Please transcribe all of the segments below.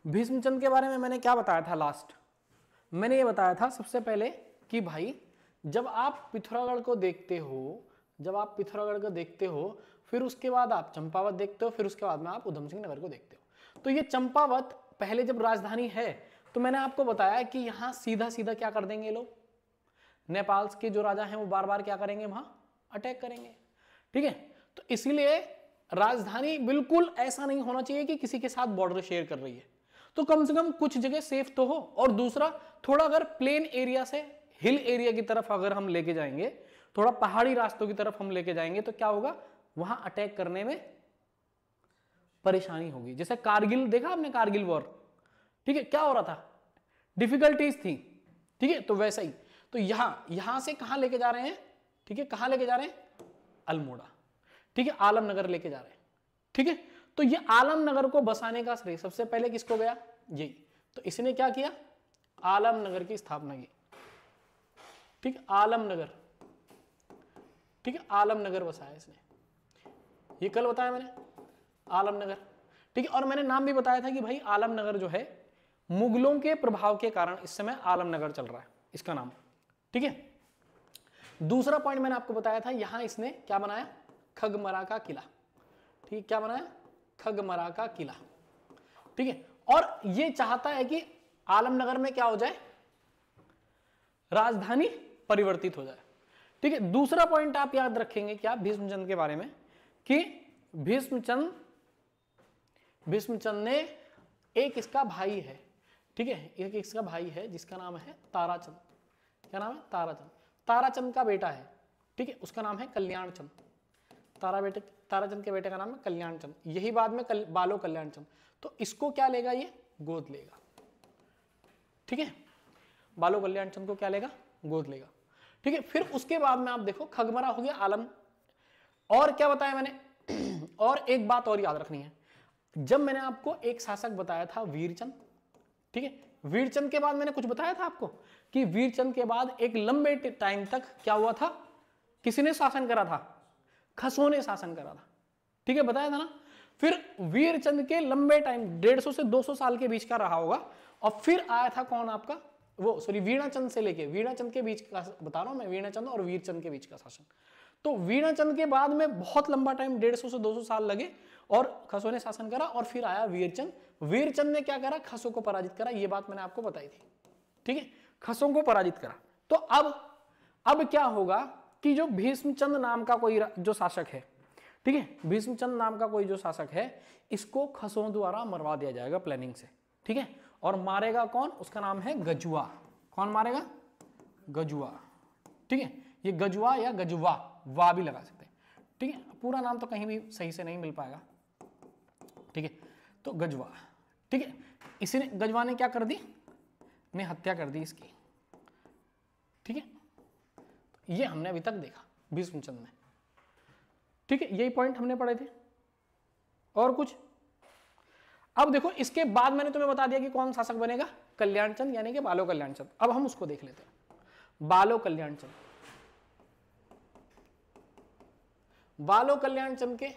भीष्मचंद के बारे में मैंने क्या बताया था लास्ट, मैंने ये बताया था सबसे पहले कि भाई जब आप पिथौरागढ़ को देखते हो, फिर उसके बाद आप चंपावत देखते हो, फिर उसके बाद में आप उधम सिंह नगर को देखते हो। तो ये चंपावत पहले जब राजधानी है तो मैंने आपको बताया कि यहां सीधा सीधा क्या कर देंगे लोग, नेपाल के जो राजा हैं वो बार बार क्या करेंगे, वहां अटैक करेंगे। ठीक है, तो इसीलिए राजधानी बिल्कुल ऐसा नहीं होना चाहिए कि किसी के साथ बॉर्डर शेयर कर रही है, तो कम से कम कुछ जगह सेफ तो हो। और दूसरा, थोड़ा अगर प्लेन एरिया से हिल एरिया की तरफ अगर हम लेके जाएंगे, थोड़ा पहाड़ी रास्तों की तरफ हम लेके जाएंगे, तो क्या होगा, वहां अटैक करने में परेशानी होगी। जैसे कारगिल देखा आपने, कारगिल वॉर, ठीक है, क्या हो रहा था, डिफिकल्टीज थी। ठीक है, तो वैसा ही तो यहां से कहां लेके जा रहे हैं, ठीक है, कहां लेके जा रहे हैं, अल्मोड़ा, ठीक है, आलमनगर लेके जा रहे हैं। ठीक है, तो ये आलमनगर को बसाने का श्रेय सबसे पहले किसको गया, यही। तो इसने क्या किया, आलमनगर की स्थापना की। ठीक है, आलमनगर, ठीक है, आलमनगर बसाया इसने, ये कल बताया मैंने, आलमनगर। ठीक है, और मैंने नाम भी बताया था कि भाई आलमनगर जो है मुगलों के प्रभाव के कारण इस समय आलमनगर चल रहा है इसका नाम। ठीक है, दूसरा पॉइंट मैंने आपको बताया था, यहां इसने क्या बनाया, खगमरा का किला। ठीक है, क्या बनाया, खगमरा का किला। ठीक है, और ये चाहता है कि आलमनगर में क्या हो जाए, राजधानी परिवर्तित हो जाए। ठीक है, दूसरा पॉइंट आप याद रखेंगे क्या भीष्मचंद के बारे में, कि भीष्मचंद ने एक इसका भाई है, ठीक है, एक इसका भाई है जिसका नाम है ताराचंद। क्या नाम है, ताराचंद। ताराचंद का बेटा है, ठीक है, उसका नाम है कल्याणचंद। ताराचंद के बेटे का नाम है कल्याणचंद, यही बाद में बालो कल्याणचंद। तो इसको क्या लेगा, ये गोद लेगा। ठीक है, बालो कल्याणचंद को क्या लेगा, गोद लेगा। ठीक है, फिर उसके बाद में आप देखो खगमरा हो गया, आलम। और क्या बताया मैंने और एक बात और याद रखनी है, जब मैंने आपको एक शासक बताया था वीरचंद, ठीक है, वीरचंद के बाद मैंने कुछ बताया था आपको कि वीरचंद के बाद एक लंबे टाइम तक क्या हुआ था, किसी शासन करा था, खसों ने शासन करा था। ठीक है, बताया था ना। फिर वीरचंद के लंबे टाइम 150 से 200 साल के बीच का रहा होगा, और फिर आया था कौन आपका, वो सॉरी वीणाचंद से लेके वीणाचंद के बीच का बता रहा हूं मैं, वीणाचंद और वीरचंद के बीच का शासन। तो वीणाचंद के बाद में बहुत लंबा टाइम 150 से 200 साल लगे और खसों ने शासन करा, और फिर आया वीरचंद। वीरचंद ने क्या करा, खसों को पराजित करा, ये बात मैंने आपको बताई थी। ठीक है, खसों को पराजित करा। तो अब क्या होगा कि जो भीष्मचंद नाम का कोई जो शासक है, ठीक है, भीष्मचंद नाम का कोई जो शासक है, इसको खसों द्वारा मरवा दिया जाएगा प्लानिंग से। ठीक है, और मारेगा कौन, उसका नाम है गजुआ। कौन मारेगा, गजुआ। ठीक है, ये गजुआ या गजुवा, वाह भी लगा सकते हैं। ठीक है, पूरा नाम तो कहीं भी सही से नहीं मिल पाएगा। ठीक है, तो गजुआ। ठीक है, इसने गजुआ ने क्या कर दी, ने हत्या कर दी इसकी। ठीक है, ये हमने अभी तक देखा भीष्मचंद में। ठीक है, यही पॉइंट हमने पढ़े थे। और कुछ, अब देखो इसके बाद मैंने तुम्हें बता दिया कि कौन शासक बनेगा, कल्याणचंद, यानी कि बालो कल्याणचंद। अब हम उसको देख लेते हैं, बालो कल्याणचंद। बालो कल्याणचंद के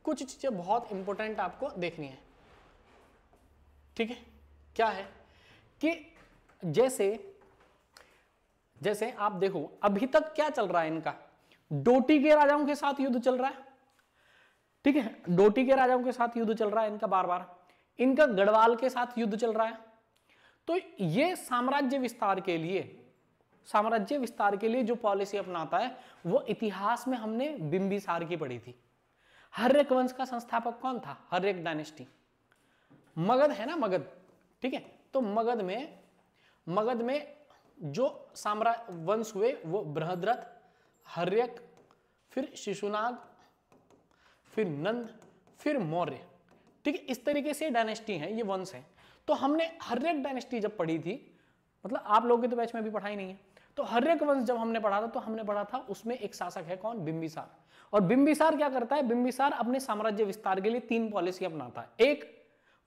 कुछ चीजें बहुत इंपॉर्टेंट आपको देखनी है। ठीक है, क्या है कि जैसे आप देखो अभी तक क्या चल रहा है इनका, डोटी के राजाओं के साथ युद्ध चल रहा है। ठीक है, डोटी के राजाओं के साथ युद्ध चल रहा है इनका, बार बार इनका गढ़वाल के साथ युद्ध चल रहा है। तो ये साम्राज्य विस्तार के लिए जो पॉलिसी अपनाता है, वो इतिहास में हमने बिंबिसार की पढ़ी थी। हर्यक वंश का संस्थापक कौन था, हर्यक डायनेस्टी, मगध है ना, मगध। ठीक है, तो मगध में जो वंश हुए वो बृहद्रथ, हर्यक, फिर शिशुनाग, फिर नंद, फिर मौर्य। ठीक है, इस तरीके से डायनेस्टी है, ये वंश है। तो हमने हर्यक डायनेस्टी जब पढ़ी थी, मतलब आप लोगों के तो बैच में भी पढ़ाई नहीं है, तो हर्यक वंश जब हमने पढ़ा था तो हमने पढ़ा था उसमें एक शासक है कौन, बिंबिसार। और बिंबिसार क्या करता है, बिंबिसार अपने साम्राज्य विस्तार के लिए 3 पॉलिसी अपनाता है। एक,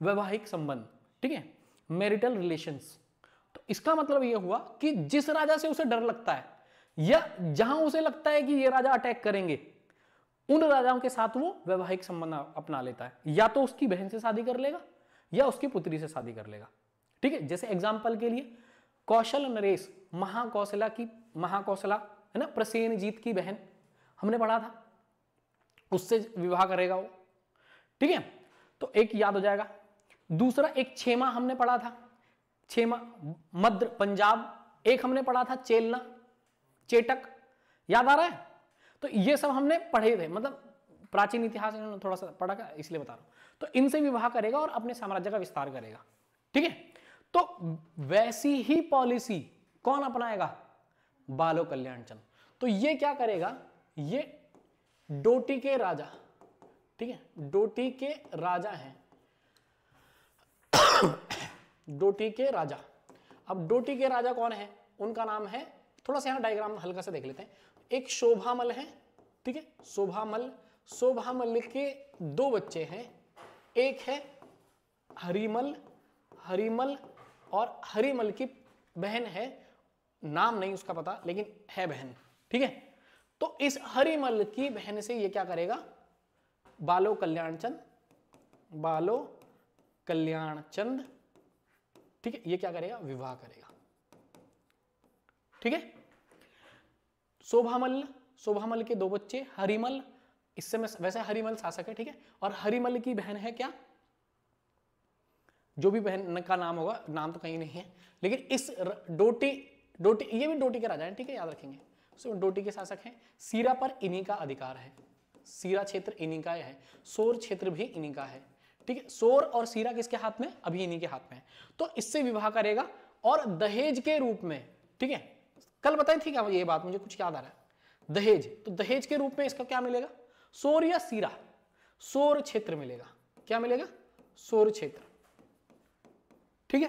वैवाहिक संबंध, ठीक है, मैरिटल रिलेशंस। तो इसका मतलब यह हुआ कि जिस राजा से उसे डर लगता है या जहां उसे लगता है कि ये राजा अटैक करेंगे, उन राजाओं के साथ वो वैवाहिक संबंध अपना लेता है। या तो उसकी बहन से शादी कर लेगा, या उसकी पुत्री से शादी कर लेगा। ठीक है, जैसे एग्जाम्पल के लिए कौशल नरेश महाकौशला है ना, प्रसेनजीत की बहन, हमने पढ़ा था, उससे विवाह करेगा वो। ठीक है, तो एक याद हो जाएगा। दूसरा एक छेमा हमने पढ़ा था, छेमा मध्य पंजाब, एक हमने पढ़ा था चेलना चेटक, याद आ रहा है। तो ये सब हमने पढ़े थे, मतलब प्राचीन इतिहास इन्होंने थोड़ा सा पढ़ा का, इसलिए बता रहा हूं। तो इनसे विवाह करेगा और अपने साम्राज्य का विस्तार करेगा। ठीक है, तो वैसी ही पॉलिसी कौन अपनाएगा? बालो कल्याण चंद। तो ये क्या करेगा? ये डोटी के राजा, ठीक है, डोटी के राजा हैं डोटी के राजा। अब डोटी के राजा कौन है? उनका नाम है, थोड़ा सा यहां डायग्राम हल्का सा देख लेते हैं। एक शोभामल है, ठीक है, शोभामल। शोभामल के दो बच्चे हैं, एक है हरिमल, हरिमल और हरिमल की बहन है, नाम नहीं उसका पता लेकिन है बहन। ठीक है, तो इस हरिमल की बहन से ये क्या करेगा? बालो कल्याण चंद, बालो कल्याण चंद, ठीक है, ये क्या करेगा? विवाह करेगा। ठीक है, शोभामल, शोभामल के दो बच्चे हरिमल, इससे में वैसे हरिमल शासक है, ठीक है, और हरिमल की बहन है क्या? जो भी बहन का नाम होगा, नाम तो कहीं नहीं है, लेकिन इस डोटी, ये भी डोटी के राजा हैं, ठीक है, याद रखेंगे। डोटी के शासक हैं। सीरा पर इन्हीं का अधिकार है, सीरा क्षेत्र इन्हीं का है, सोर क्षेत्र भी इन्हीं का है। ठीक है, सोर और सीरा किसके हाथ में? अभी इन्हीं के हाथ में है। तो इससे विवाह करेगा और दहेज के रूप में, ठीक है, कल बताई थी क्या ये बात, मुझे कुछ याद आ रहा है, दहेज। तो दहेज के रूप में इसका क्या मिलेगा? सोर या सीरा? सोर क्षेत्र मिलेगा। क्या मिलेगा? सोर क्षेत्र। ठीक है,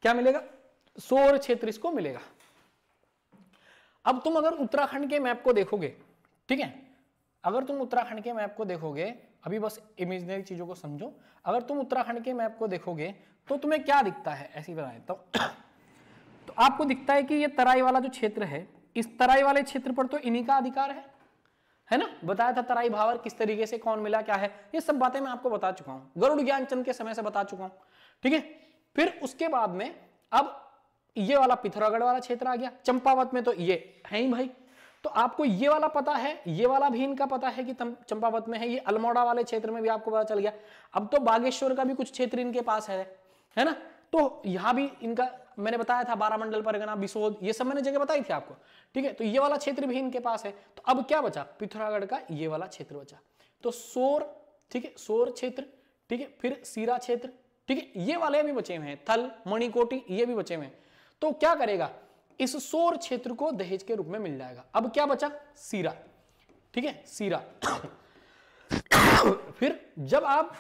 क्या मिलेगा? सोर क्षेत्र इसको मिलेगा। अब तुम अगर उत्तराखंड के मैप को देखोगे, ठीक है, अगर तुम उत्तराखंड के मैप को देखोगे, अभी बस इमेजिनरी चीजों को समझो, अगर तुम उत्तराखंड के मैप को देखोगे तो तुम्हें क्या दिखता है? ऐसी बताएं तो आपको दिखता है कि ये तराई वाला जो क्षेत्र है, इस तराई वाले क्षेत्र पर तो इन्हीं का अधिकार है ना। बताया था तराई भावर किस तरीके से कौन मिला, क्या है, ये सब बातें मैं आपको बता चुका हूं, गरुड़ ज्ञानचंद के समय से बता चुका हूं। ठीक है, फिर उसके बाद में अब ये वाला पिथौरागढ़ वाला क्षेत्र आ गया, चंपावत में तो ये है ही भाई। तो आपको ये वाला पता है, ये वाला भी इनका पता है कि चंपावत में है, ये अल्मोड़ा वाले क्षेत्र में भी आपको पता चल गया। अब तो बागेश्वर का भी कुछ क्षेत्र इनके पास है ना। तो यहां भी इनका मैंने बताया था, 12 मंडल परगना, बिसोद, ये सब मैंने जगह बताई थी आपको। ठीक है, तो ये वाला क्षेत्र भी इनके पास है। तो अब क्या बचा? पिथौरागढ़ का ये वाला क्षेत्र बचा। तो सोर, ठीक है, सोर क्षेत्र, ठीक है, फिर सीरा क्षेत्र, ठीक है, ये वाले भी बचे हुए हैं, थल, मणिकोटी, ये भी बचे हुए हैं। तो क्या करेगा? इस सोर क्षेत्र को दहेज के रूप में मिल जाएगा। अब क्या बचा? सीरा। ठीक है, सीरा। फिर जब आप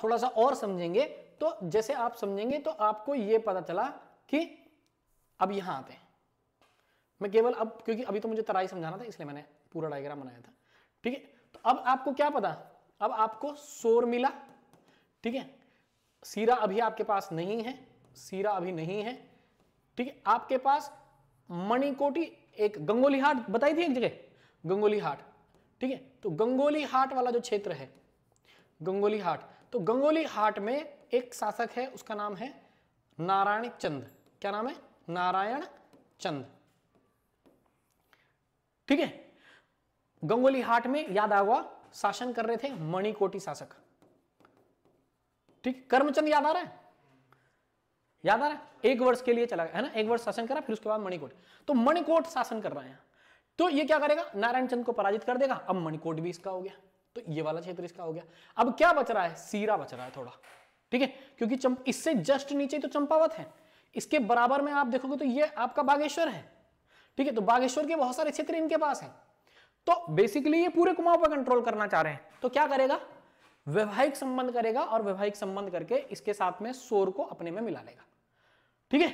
थोड़ा सा और समझेंगे, तो जैसे आप समझेंगे तो आपको यह पता चला कि अब यहां आते हैं, मैं केवल अब, क्योंकि अभी तो मुझे तराई समझाना था इसलिए मैंने पूरा डायग्राम बनाया था। ठीक है, तो अब आपको क्या पता? अब आपको सोर मिला, ठीक है, सीरा अभी आपके पास नहीं है, सीरा अभी नहीं है। ठीक है, आपके पास मणिकोटी, एक गंगोली हाट बताई थी एक जगह, गंगोली हाट। ठीक है, तो गंगोली हाट वाला जो क्षेत्र है, गंगोली हाट, तो गंगोली हाट में एक शासक है, उसका नाम है नारायण चंद। क्या नाम है? नारायण चंद। ठीक है, गंगोली हाट में याद आएगा शासन कर रहे थे मणिकोटी शासक। ठीक, करमचंद याद आ रहा है? याद आ रहा है? 1 वर्ष के लिए चला गया है ना, 1 वर्ष शासन करा, फिर उसके बाद मणिकोट। तो मणिकोट शासन कर रहे हैं, तो ये क्या करेगा? नारायण चंद को पराजित कर देगा। अब मणिकोट भी इसका हो गया, तो ये वाला क्षेत्र इसका हो गया। अब क्या बच रहा है? सीरा बच रहा है थोड़ा। ठीक है, क्योंकि इससे जस्ट नीचे तो चंपावत है, इसके बराबर में आप देखोगे तो ये आपका बागेश्वर है। ठीक है, तो बागेश्वर के बहुत सारे क्षेत्र इनके पास है। तो बेसिकली ये पूरे कुमाऊं पर कंट्रोल करना चाह रहे हैं। तो क्या करेगा? वैवाहिक संबंध करेगा, और वैवाहिक संबंध करके इसके साथ में सोर को अपने में मिला लेगा। ठीक है,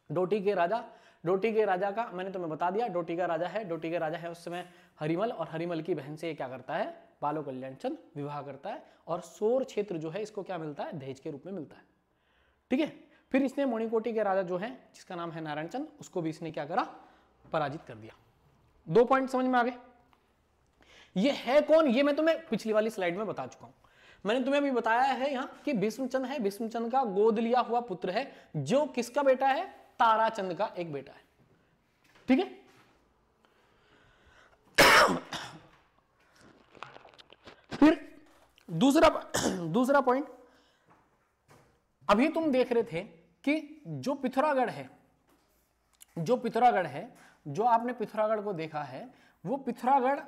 डोटी के राजा का मैंने तुम्हें बता दिया, डोटी का राजा है उस समय हरिमल, और हरिमल की बहन से ये क्या करता है? बालो कल्याण चंद विवाह करता है, और सोर क्षेत्र जो है इसको क्या मिलता है? दहेज के रूप में मिलता है। ठीक है, फिर इसने मणिकोटी के राजा जो है, जिसका नाम है नारायण चंद, उसको भी इसने क्या करा? पराजित कर दिया। 2 पॉइंट समझ में आ गए? ये है कौन? ये मैं तुम्हें पिछली वाली स्लाइड में बता चुका हूं। मैंने तुम्हें अभी बताया है यहाँ कि भीष्मचंद है, भीष्मचंद का गोद लिया हुआ पुत्र है, जो किसका बेटा है? ताराचंद का एक बेटा है। ठीक है, फिर दूसरा पॉइंट, अभी तुम देख रहे थे कि जो पिथौरागढ़ है, जो आपने पिथौरागढ़ को देखा है, वो पिथौरागढ़,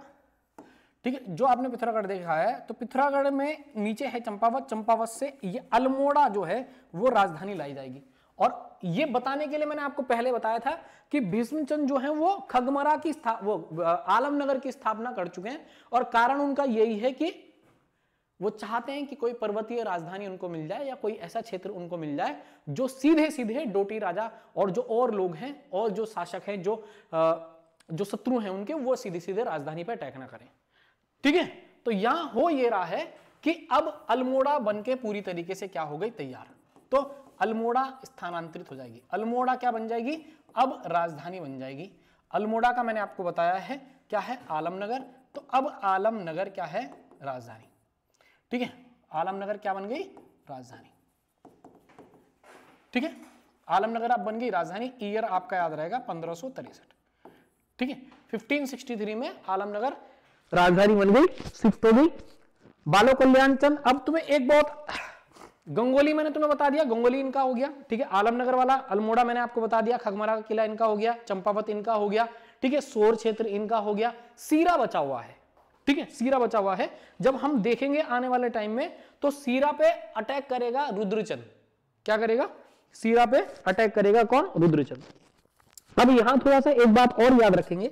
ठीक है, जो आपने पिथौरागढ़ देखा है, तो पिथौरागढ़ में नीचे है चंपावत, चंपावत से ये अल्मोड़ा जो है वो राजधानी लाई जाएगी। और ये बताने के लिए मैंने आपको पहले बताया था कि भीष्मचंद जो है वो खगमरा की आलमनगर की स्थापना कर चुके हैं, और कारण उनका यही है कि वो चाहते हैं कि कोई पर्वतीय राजधानी उनको मिल जाए, या कोई ऐसा क्षेत्र उनको मिल जाए जो सीधे सीधे डोटी राजा और जो और लोग हैं और जो शासक हैं, जो शत्रु हैं उनके, वो सीधे सीधे राजधानी पर अटैक ना करें। ठीक है, तो यहां हो ये रहा है कि अब अल्मोड़ा बनके पूरी तरीके से क्या हो गई? तैयार। तो अल्मोड़ा स्थानांतरित हो जाएगी। अल्मोड़ा क्या बन जाएगी? अब राजधानी बन जाएगी। अल्मोड़ा का मैंने आपको बताया है क्या है? आलमनगर। तो अब आलमनगर क्या है? राजधानी। ठीक है, आलमनगर क्या बन गई? राजधानी। ठीक है, आलमनगर आप बन गई राजधानी। ईयर आपका याद रहेगा 1563। ठीक है, 1563 में आलमनगर राजधानी बन गई, शिफ्ट हो गई। बालो कल्याण चंद, अब तुम्हें एक बहुत, गंगोली मैंने तुम्हें बता दिया, गंगोली इनका हो गया। ठीक है, आलमनगर वाला अल्मोड़ा मैंने आपको बता दिया, खगमरा का किला इनका हो गया, चंपावत इनका हो गया। ठीक है, सोर क्षेत्र इनका हो गया। सीरा बचा हुआ है। ठीक है, सीरा बचा हुआ है। जब हम देखेंगे आने वाले टाइम में, तो सीरा पे अटैक करेगा रुद्रचंद। क्या करेगा? सीरा पे अटैक करेगा कौन? रुद्रचंद। अब यहां थोड़ा सा एक बात और याद रखेंगे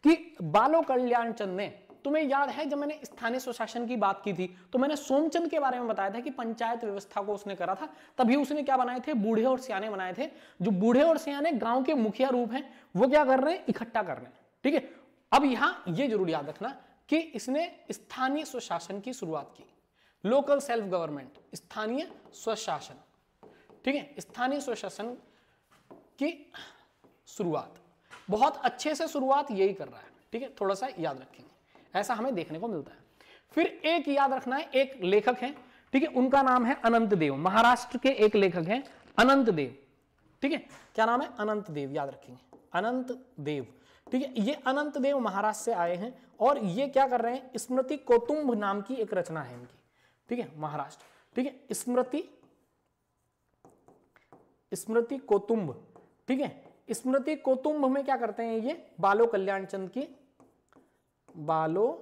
कि बालो कल्याण चंद ने, तुम्हें याद है जब मैंने स्थानीय स्वशासन की बात की थी, तो मैंने सोमचंद के बारे में बताया था कि पंचायत व्यवस्था को उसने करा था। तभी उसने क्या बनाए थे? बूढ़े और सियाने बनाए थे। जो बूढ़े और सियाने गांव के मुखिया रूप हैं, वो क्या कर रहे हैं? इकट्ठा कर रहे हैं। ठीक है, अब यहां ये जरूर याद रखना कि इसने स्थानीय स्वशासन की शुरुआत की। लोकल सेल्फ गवर्नमेंट, स्थानीय स्वशासन। ठीक है, स्थानीय स्वशासन की शुरुआत बहुत अच्छे से शुरुआत यही कर रहा है। ठीक है, थोड़ा सा याद रखेंगे, ऐसा हमें देखने को मिलता है। फिर एक याद रखना है, एक लेखक हैं, ठीक है, उनका नाम है अनंत देव। महाराष्ट्र के एक लेखक हैं अनंत देव। ठीक है, क्या नाम है? अनंत देव, याद रखेंगे, अनंत देव। ठीक है, ये अनंत देव महाराष्ट्र से आए हैं, और ये क्या कर रहे हैं? स्मृति कौतुंब नाम की एक रचना है इनकी। ठीक है, महाराष्ट्र। ठीक है, स्मृति कौतुंब। ठीक है, स्मृति कौतुंब में क्या करते हैं? ये बालो कल्याण चंद की, बालो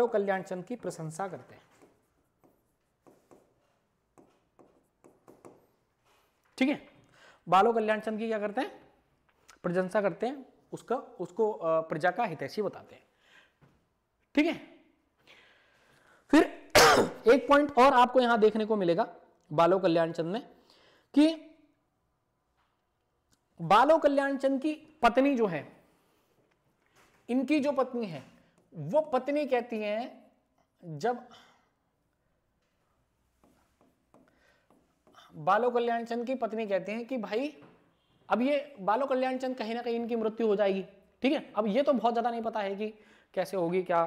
कल्याण चंद की प्रशंसा करते हैं। ठीक है, बालो कल्याण चंद की क्या करते हैं? प्रशंसा करते हैं, उसको प्रजा का हितैषी बताते हैं। ठीक है, फिर एक पॉइंट और आपको यहां देखने को मिलेगा बालो कल्याण चंद में, कि बालो कल्याण चंद की पत्नी जो है, इनकी जो पत्नी है, वो पत्नी कहती है, जब बालो कल्याण चंद की पत्नी कहती हैं कि भाई अब ये बालो कल्याण चंद कहीं ना कहीं इनकी मृत्यु हो जाएगी। ठीक है, अब ये तो बहुत ज्यादा नहीं पता है कि कैसे होगी, क्या,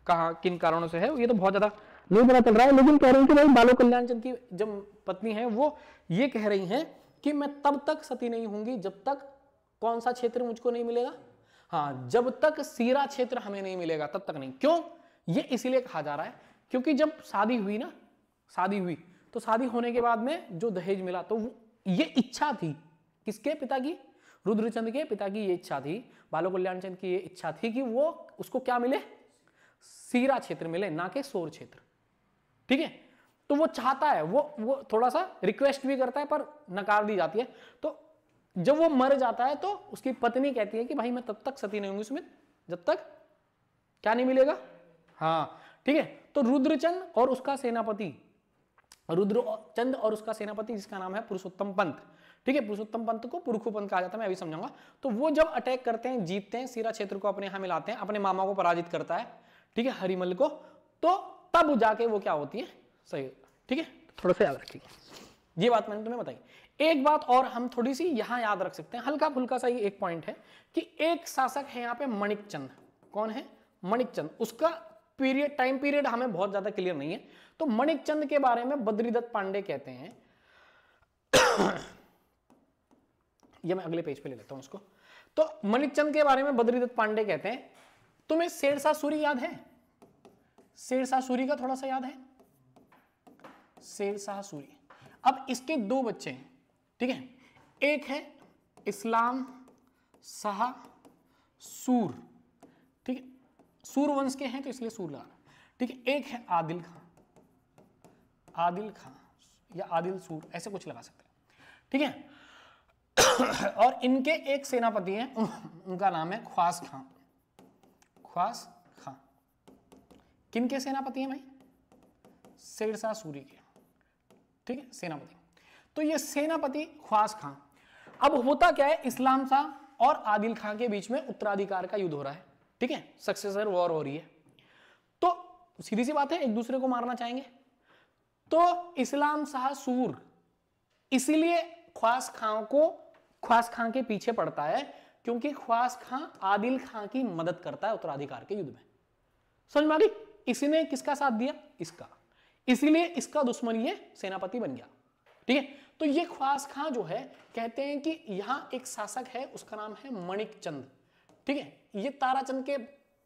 कहां, किन कारणों से है, ये तो बहुत ज्यादा नहीं पता चल रहा है, लेकिन कह रही है कि भाई बालो कल्याण चंद की जब पत्नी है, वो ये कह रही हैं कि मैं तब तक सती नहीं होंगी जब तक कौन सा क्षेत्र मुझको नहीं मिलेगा? हाँ, जब तक सीरा क्षेत्र हमें नहीं मिलेगा तब तक नहीं। क्यों? ये इसीलिए कहा जा रहा है क्योंकि जब शादी हुई, तो शादी होने के बाद में जो दहेज मिला, तो ये इच्छा थी किसके? पिता की, रुद्रचंद के पिता की ये इच्छा थी, बालो कल्याण चंद की ये इच्छा थी कि वो उसको क्या मिले? सीरा क्षेत्र मिले, ना कि सोर क्षेत्र। ठीक है, तो वो चाहता है, वो थोड़ा सा रिक्वेस्ट भी करता है, पर नकार दी जाती है। तो जब वो मर जाता है, तो उसकी पत्नी कहती है कि भाई मैं तब तक सती नहीं होंगी सुमित जब तक क्या नहीं मिलेगा? हाँ, ठीक है, तो रुद्रचंद और उसका सेनापति, रुद्रचंद और उसका सेनापति जिसका नाम है पुरुषोत्तम पंत। ठीक है, पुरुषोत्तम पंत को पुरुखु पंत कहा जाता है, मैं अभी समझाऊंगा। तो वो जब अटैक करते हैं, जीतते हैं, सीरा क्षेत्र को अपने यहां मिलाते हैं, अपने मामा को पराजित करता है, ठीक है, हरिमल को, तो तब जाके वो क्या होती है? सही। ठीक है, थोड़ा सा याद रखिए, ये बात मैंने तुम्हें बताई। एक बात और हम थोड़ी सी यहां याद रख सकते हैं, हल्का फुल्का सा ही एक पॉइंट है कि एक शासक है यहां पे मणिक चंद। कौन है? मणिकचंद, उसका पीरियड, टाइम पीरियड हमें बहुत ज्यादा क्लियर नहीं है, तो मणिकचंद के बारे में बद्रीदत्त पांडे कहते हैं ये मैं अगले पेज पे ले लेता हूं उसको। तो मणिकचंद के बारे में बद्रीदत्त पांडे कहते हैं, तुम्हें शेरशाह सूरी याद है? शेरशाह सूरी का थोड़ा सा याद है? शेरशाह सूरी, अब इसके दो बच्चे हैं, ठीक है, एक है इस्लाम शाह सूर, ठीक है, सूर वंश के हैं तो इसलिए सूर लगा, ठीक है, एक है आदिल खां, आदिल खां या आदिल सूर ऐसे कुछ लगा सकते हैं, ठीक है। और इनके एक सेनापति हैं, उनका नाम है ख्वास खां, ख्वास खां। किनके सेनापति हैं भाई? शेरशाह सूरी के, ठीक है, सेनापति। तो ये सेनापति ख्वास खां, अब होता क्या है, इस्लाम शाह और आदिल खां के बीच में उत्तराधिकार का युद्ध हो रहा है, ठीक है, सक्सेसर वॉर हो रही है, तो सीधी सी बात है एक दूसरे को मारना चाहेंगे। तो इस्लाम शाह सूर इसीलिए ख्वास खां के पीछे पड़ता है, क्योंकि ख्वास खां आदिल खां की मदद करता है उत्तराधिकार के युद्ध में। समझ में आ गई? इसने किसका साथ दिया? इसका, इसीलिए इसका दुश्मन ये सेनापति बन गया, ठीक है। तो ये ख्वास खां जो है, कहते हैं कि यहां एक शासक है, उसका नाम है मणिकचंद, ठीक है, ये ताराचंद के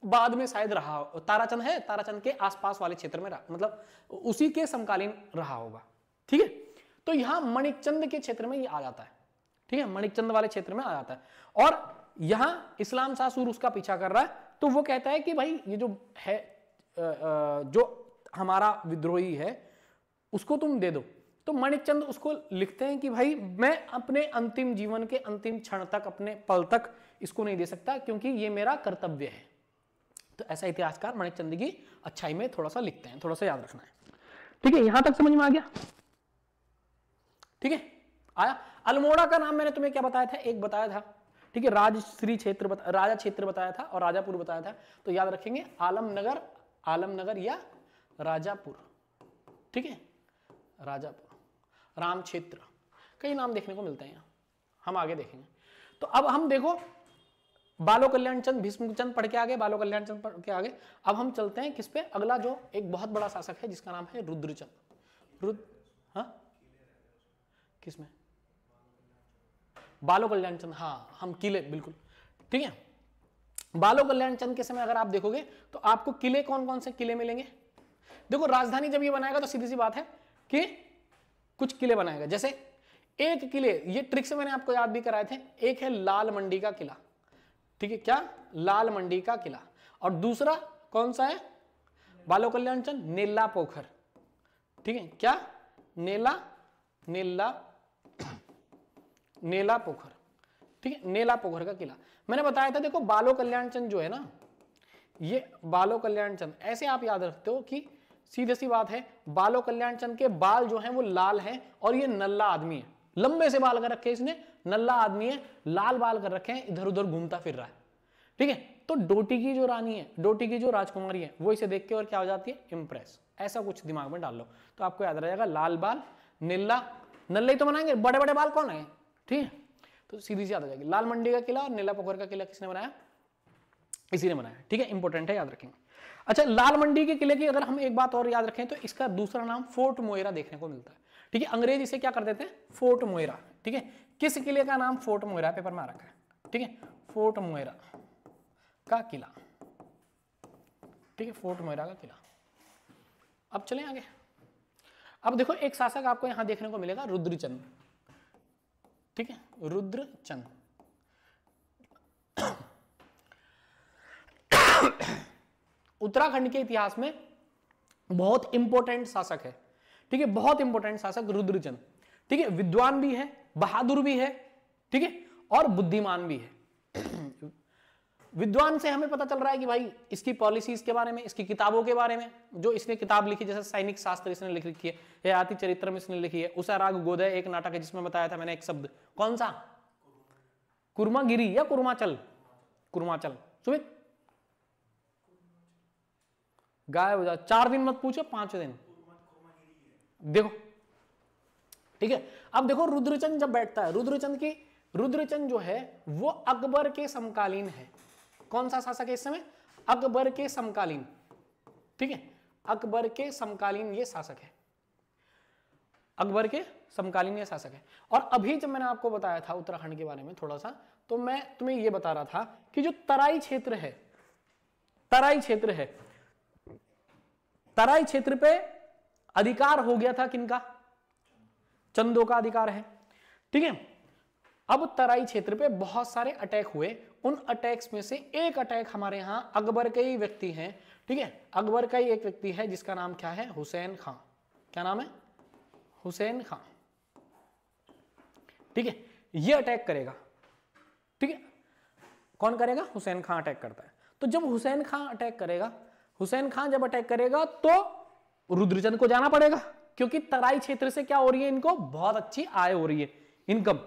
बाद में शायद रहा, ताराचंद है, ताराचंद के आसपास वाले क्षेत्र में रहा, मतलब उसी के समकालीन रहा होगा, ठीक है। तो यहां मणिकचंद के क्षेत्र में ये आ जाता है, ठीक है, मणिकचंद वाले क्षेत्र में आ जाता है, और यहां इस्लाम शाह सूर उसका पीछा कर रहा है। तो वो कहता है कि भाई ये जो है, जो हमारा विद्रोही है उसको तुम दे दो। तो मणिकचंद उसको लिखते हैं कि भाई मैं अपने अंतिम जीवन के अंतिम क्षण तक, अपने पल तक इसको नहीं दे सकता, क्योंकि ये मेरा कर्तव्य है। तो ऐसा इतिहासकार मणिकचंद की अच्छाई में थोड़ा सा लिखते हैं, थोड़ा सा याद रखना है, ठीक है। यहां तक समझ में आ गया? ठीक है, आया। अल्मोड़ा का नाम मैंने तुम्हें क्या बताया था? एक बताया था, ठीक है, राजश्री क्षेत्र, राजा क्षेत्र बताया था, और राजापुर बताया था। तो याद रखेंगे आलमनगर, आलमनगर या राजापुर, ठीक है, राजापुर, राम क्षेत्र, कई नाम देखने को मिलते हैं यहाँ, हम आगे देखेंगे। तो अब हम देखो बालो कल्याण चंद, भीष्मचंद पढ़ के आगे, बालो कल्याण चंद पढ़ के आगे। अब हम चलते हैं किस पे? अगला जो एक बहुत बड़ा शासक है जिसका नाम है रुद्रचंद। हाँ, किसमें? बालो कल्याण चंद, हाँ, हम किले, बिल्कुल, ठीक है। बालो कल्याण चंद के समय अगर आप देखोगे तो आपको किले, कौन कौन से किले मिलेंगे? देखो, राजधानी जब ये बनाएगा तो सीधी सी बात है कि कुछ किले बनाएगा। जैसे एक किले, ये ट्रिक से मैंने आपको याद भी कराए थे, एक है लाल मंडी का किला, ठीक है, क्या? लाल मंडी का किला। और दूसरा कौन सा है? बालो कल्याण चंद, नेल्ला पोखर, ठीक है, क्या? नेला पोखर, ठीक है, नेला पोखर का किला। मैंने बताया था, देखो बालो कल्याण चंद जो है ना, ये बालो कल्याण चंद, ऐसे आप याद रखते हो कि सीधी सी बात है, बालो कल्याण चंद के बाल जो हैं वो लाल हैं, और ये नल्ला आदमी है, लंबे से बाल कर रखे हैं इसने, नल्ला आदमी है, लाल बाल कर रखे हैं, इधर उधर घूमता फिर रहा है, ठीक है। तो डोटी की जो रानी है, डोटी की जो राजकुमारी है, वो इसे देख के और क्या हो जाती है? इंप्रेस। ऐसा कुछ दिमाग में डाल लो तो आपको याद रहेगा, लाल बाल, नीला, नल्ले तो बनाएंगे, बड़े बड़े बाल कौन है, ठीक है। तो सीधी सी याद आ जाएगी। लाल मंडी का किला और नीला पोखर का किला किसने बनाया? इसी ने बनाया, ठीक है, इंपॉर्टेंट है, याद रखेंगे। अच्छा, लाल मंडी के किले की अगर हम एक बात और याद रखें तो इसका दूसरा नाम फोर्ट मोएरा देखने को मिलता है, ठीक है। अंग्रेज इसे क्या कर देते हैं? फोर्ट मोएरा, ठीक है। किस किले का नाम फोर्ट मोएरा? पेपर में आ रखा है, ठीक है, फोर्ट मोएरा का किला, ठीक है, फोर्ट मोएरा का किला। अब चलें आगे। अब देखो, एक शासक आपको यहां देखने को मिलेगा, रुद्रचंद, ठीक है, रुद्रचंद। उत्तराखंड के इतिहास में बहुत इंपॉर्टेंट शासक है, ठीक है, बहुत इंपॉर्टेंट शासक रुद्रचंद, ठीक है। विद्वान भी है, बहादुर भी है, ठीक है, और बुद्धिमान भी है। विद्वान से हमें पता चल रहा है कि भाई इसकी पॉलिसीज के बारे में, इसकी किताबों के बारे में, जो इसने किताब लिखी, जैसे सैनिक शास्त्र इसने लिख रखी है, हयाती चरित्रम इसने लिखी है, उषा राग गोदय एक नाटक है जिसमें बताया था मैंने एक शब्द, कौन सा? कुर्मागिरी या कुर्माचल? कुर्माचल। सुमित गायब हो जा, 4 दिन मत पूछो, 5 दिन देखो, ठीक है। अब देखो, रुद्रचंद जब बैठता है, रुद्रचंद जो है वो अकबर के समकालीन है। कौन सा शासक है इस समय? अकबर के समकालीन, ठीक है, अकबर के समकालीन ये शासक है, अकबर के समकालीन ये शासक है। और अभी जब मैंने आपको बताया था उत्तराखंड के बारे में थोड़ा सा, तो मैं तुम्हें ये बता रहा था कि जो तराई क्षेत्र है, तराई क्षेत्र है, तराई क्षेत्र पे अधिकार हो गया था किनका? चंदों का अधिकार है, ठीक है। अब तराई क्षेत्र पे बहुत सारे अटैक हुए, उन अटैक्स में से एक अटैक हमारे यहां अकबर के ही व्यक्ति हैं, ठीक है, अकबर का ही एक व्यक्ति है जिसका नाम क्या है? हुसैन खां। क्या नाम है? हुसैन खां, ठीक है। ये अटैक करेगा, ठीक है। कौन करेगा? हुसैन खां अटैक करता है। तो जब हुसैन खां अटैक करेगा, हुसैन खां जब अटैक करेगा तो रुद्रचंद को जाना पड़ेगा, क्योंकि तराई क्षेत्र से क्या हो रही है? इनको बहुत अच्छी आय हो रही है, इनकम,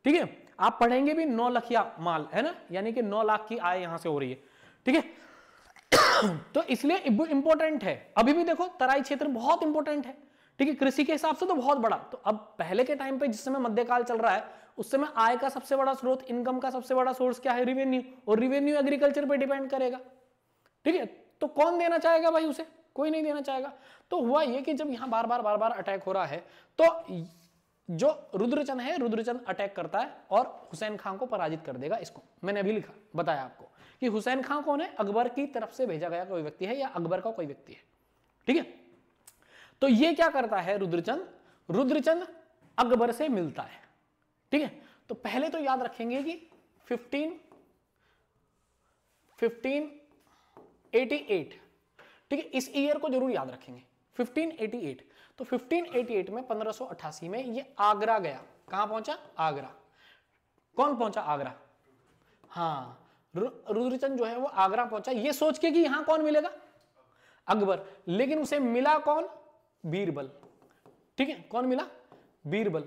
ठीक है। आप पढ़ेंगे भी 9 लखिया माल है ना, यानी कि 9 लाख की आय यहां से हो रही है, ठीक है। तो इसलिए इंपॉर्टेंट है, अभी भी देखो तराई क्षेत्र बहुत इंपॉर्टेंट है, ठीक है, कृषि के हिसाब से तो बहुत बड़ा। तो अब पहले के टाइम पे जिस समय मध्यकाल चल रहा है, उस समय आय का सबसे बड़ा स्रोत, इनकम का सबसे बड़ा सोर्स क्या है? रिवेन्यू, और रिवेन्यू एग्रीकल्चर पे डिपेंड करेगा, ठीक है। तो कौन देना चाहेगा भाई उसे? कोई नहीं देना चाहेगा। तो हुआ ये कि जब यहां बार बार अटैक हो रहा है, तो जो रुद्रचंद है, रुद्रचंद अटैक करता है और हुसैन खां को पराजित कर देगा। इसको मैंने अभी लिखा, बताया आपको कि हुसैन खां कौन है? अकबर की तरफ से भेजा गया कोई व्यक्ति है या अकबर का कोई व्यक्ति है, ठीक है। तो ये क्या करता है रुद्रचंद? रुद्रचंद अकबर से मिलता है, ठीक है। तो पहले तो याद रखेंगे कि 1588, ठीक है, इस ईयर को जरूर याद रखेंगे, 1588। तो 1588 में 1588 में ये आगरा गया। कहां पहुंचा? आगरा। कौन पहुंचा? आगरा। हाँ, रुद्रचंद जो है वो आगरा पहुंचा, ये सोच के कि यहां कौन मिलेगा? अकबर। लेकिन उसे मिला कौन? बीरबल, ठीक है। कौन मिला? बीरबल,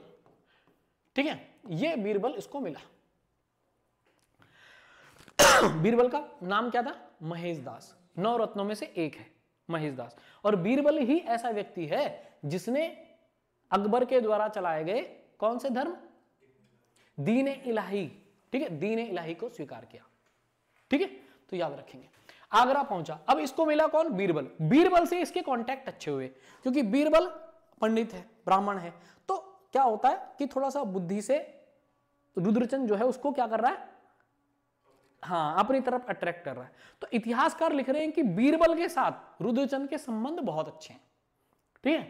ठीक है। ये बीरबल इसको मिला। बीरबल का नाम क्या था? महेश दास। 9 रत्नों में से एक है महेश दास। और बीरबल ही ऐसा व्यक्ति है जिसने अकबर के द्वारा चलाए गए कौन से धर्म? दीन इलाही, ठीक है, दीन इलाही को स्वीकार किया, ठीक है। तो याद रखेंगे। आगरा पहुंचा, अब इसको मिला कौन? बीरबल। बीरबल से इसके कांटेक्ट अच्छे हुए, क्योंकि बीरबल पंडित है, ब्राह्मण है। तो क्या होता है कि थोड़ा सा बुद्धि से रुद्रचंद जो है उसको क्या कर रहा है? हाँ, अपनी तरफ अट्रैक्ट कर रहा है। तो इतिहासकार लिख रहे हैं कि बीरबल के साथ रुद्रचंद के संबंध बहुत अच्छे हैं, ठीक है।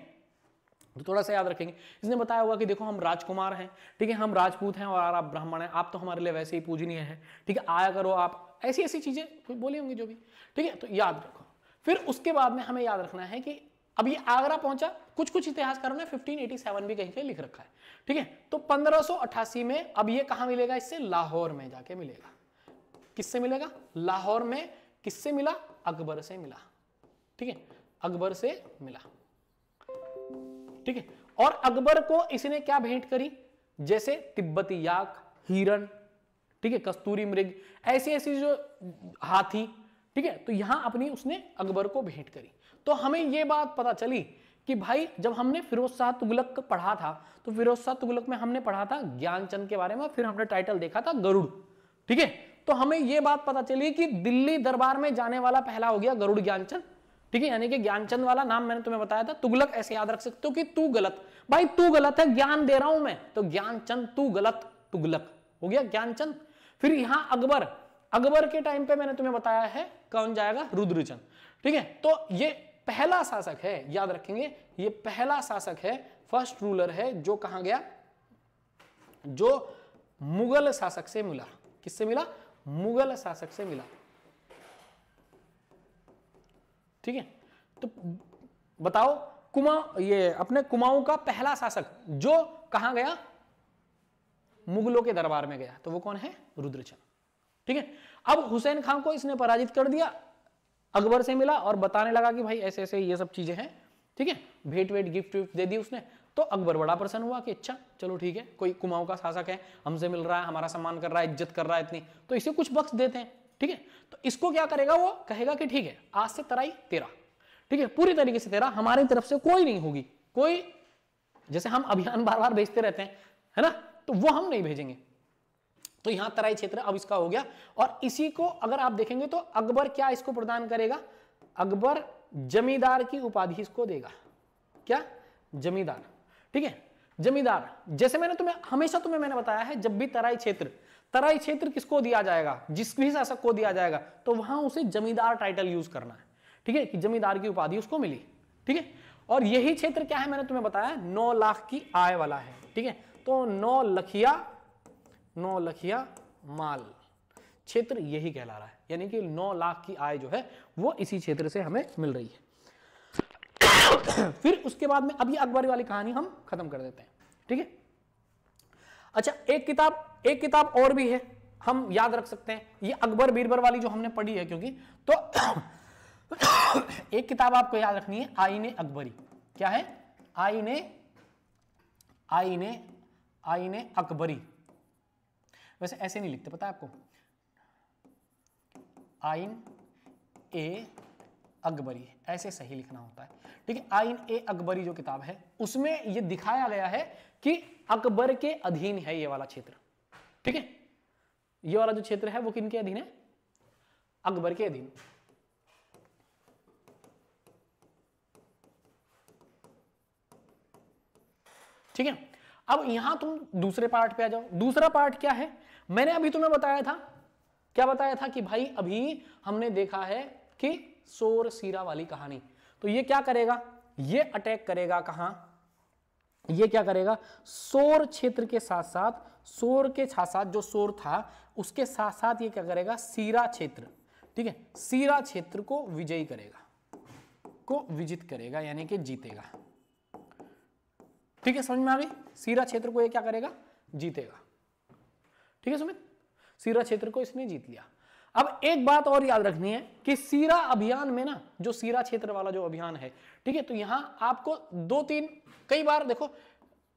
तो थोड़ा सा याद रखेंगे। इसने बताया होगा कि देखो हम राजकुमार हैं, ठीक है, हम राजपूत हैं और आप ब्राह्मण हैं, आप तो हमारे लिए वैसे ही पूजनीय है, ठीक है, आया करो आप, ऐसी ऐसी चीजें बोली होंगी जो भी, ठीक है। तो याद रखो। फिर उसके बाद में हमें याद रखना है कि अब ये आगरा पहुंचा। कुछ इतिहासकारों ने 1587 भी कहीं पे लिख रखा है, ठीक है। तो 1588 में अब ये कहां मिलेगा? इससे लाहौर में जाके मिलेगा। किससे मिलेगा? लाहौर में। किससे मिला? अकबर से मिला, ठीक है, अकबर से मिला, ठीक है। और अकबर को इसने क्या भेंट करी? जैसे तिब्बती याक, हिरण, ठीक है, कस्तूरी मृग, ऐसी ऐसी जो हाथी, ठीक है। तो यहां अपनी उसने अकबर को भेंट करी। तो हमें यह बात पता चली कि भाई जब हमने फिरोज शाह तुगलक पढ़ा था, तो फिरोज शाह तुगलक में हमने पढ़ा था ज्ञानचंद के बारे में, फिर हमने टाइटल देखा था गरुड़, ठीक है। तो हमें यह बात पता चली कि दिल्ली दरबार में जाने वाला पहला हो गया गरुड़ ज्ञानचंद, ठीक है। यानी कि ज्ञानचंद वाला नाम मैंने तुम्हें बताया था। तुगलक ऐसे याद रख सकते हो कि तू गलत, भाई तू गलत है, ज्ञान दे रहा हूं मैं, तो ज्ञानचंद तू गलत, तुगलक हो गया ज्ञानचंद। फिर यहां अकबर, अकबर के टाइम पे मैंने तुम्हें बताया है कौन जाएगा? रुद्रचंद, ठीक है। तो ये पहला शासक है, याद रखेंगे, ये पहला शासक है, फर्स्ट रूलर है जो कहां गया? जो मुगल शासक से मिला। किससे मिला? मुगल शासक से मिला, ठीक है। तो बताओ ये अपने कुमाऊं का पहला शासक जो कहां गया? मुगलों के दरबार में गया। तो वो कौन है? रुद्रचंद, ठीक है। अब हुसैन खान को इसने पराजित कर दिया, अकबर से मिला और बताने लगा कि भाई ऐसे ऐसे ये सब चीजें हैं, ठीक है। भेंट वेट गिफ्ट विफ्ट दे दी उसने। तो अकबर बड़ा प्रसन्न हुआ कि अच्छा चलो ठीक है, कोई कुमाऊं का शासक है, हमसे मिल रहा है, हमारा सम्मान कर रहा है, इज्जत कर रहा है इतनी, तो इसे कुछ बख्श देते हैं, ठीक है। तो इसको क्या करेगा? वो कहेगा कि ठीक है, आज से तराई तेरा, ठीक है, पूरी तरीके से तेरा, हमारी तरफ से कोई नहीं होगी, कोई जैसे हम अभियान बार बार भेजते रहते हैं, है ना, तो वो हम नहीं भेजेंगे, तो यहां तराई क्षेत्र अब इसका हो गया। और इसी को अगर आप देखेंगे तो अकबर क्या इसको प्रदान करेगा, अकबर जमींदार की उपाधि इसको देगा। क्या? जमींदार। ठीक है, जमींदार। जैसे मैंने हमेशा मैंने बताया है, जब भी तराई क्षेत्र किसको दिया जाएगा, जिस भी शासक को दिया जाएगा, तो वहां उसे जमींदार टाइटल यूज करना है। ठीक है, कि जमींदार की उपाधि उसको मिली। ठीक है, और यही क्षेत्र क्या है, मैंने तुम्हें बताया 9 लाख की आय वाला है। ठीक है, तो 9 लखिया माल क्षेत्र यही कहला रहा है, यानी कि 9 लाख की आय जो है वो इसी क्षेत्र से हमें मिल रही है। फिर उसके बाद में अभी अकबर वाली कहानी हम खत्म कर देते हैं। ठीक है, अच्छा एक किताब और भी है, हम याद रख सकते हैं, ये अकबर बीरबल वाली जो हमने पढ़ी है, क्योंकि तो एक किताब आपको याद रखनी है, आईने अकबरी। क्या है? आईने अकबरी। वैसे ऐसे नहीं लिखते, पता है आपको, आइन ए अकबरी, ऐसे सही लिखना होता है। ठीक है, आइन ए अकबरी जो किताब है उसमें यह दिखाया गया है कि अकबर के अधीन है ये वाला क्षेत्र। ठीक है, ये वाला जो क्षेत्र है वो किनके अधीन है? अकबर के अधीन। ठीक है, अब यहां तुम दूसरे पार्ट पे आ जाओ। दूसरा पार्ट क्या है? मैंने अभी तुम्हें बताया था, क्या बताया था कि भाई अभी हमने देखा है कि सोर सीरा वाली कहानी, तो ये क्या करेगा, ये अटैक करेगा कहां, ये क्या करेगा, सोर क्षेत्र के साथ साथ, सोर के साथ साथ जो सोर था उसके साथ साथ ये क्या करेगा, सीरा क्षेत्र। ठीक है, सीरा क्षेत्र को विजयी करेगा, को विजित करेगा, यानी कि जीतेगा। ठीक है, समझ में आ गई? सीरा क्षेत्र को ये क्या करेगा, जीतेगा। ठीक है सुमित, सीरा क्षेत्र को इसने जीत लिया। अब एक बात और याद रखनी है कि सीरा अभियान में ना, जो सीरा क्षेत्र वाला जो अभियान है, ठीक है, तो यहां आपको 2-3 कई बार देखो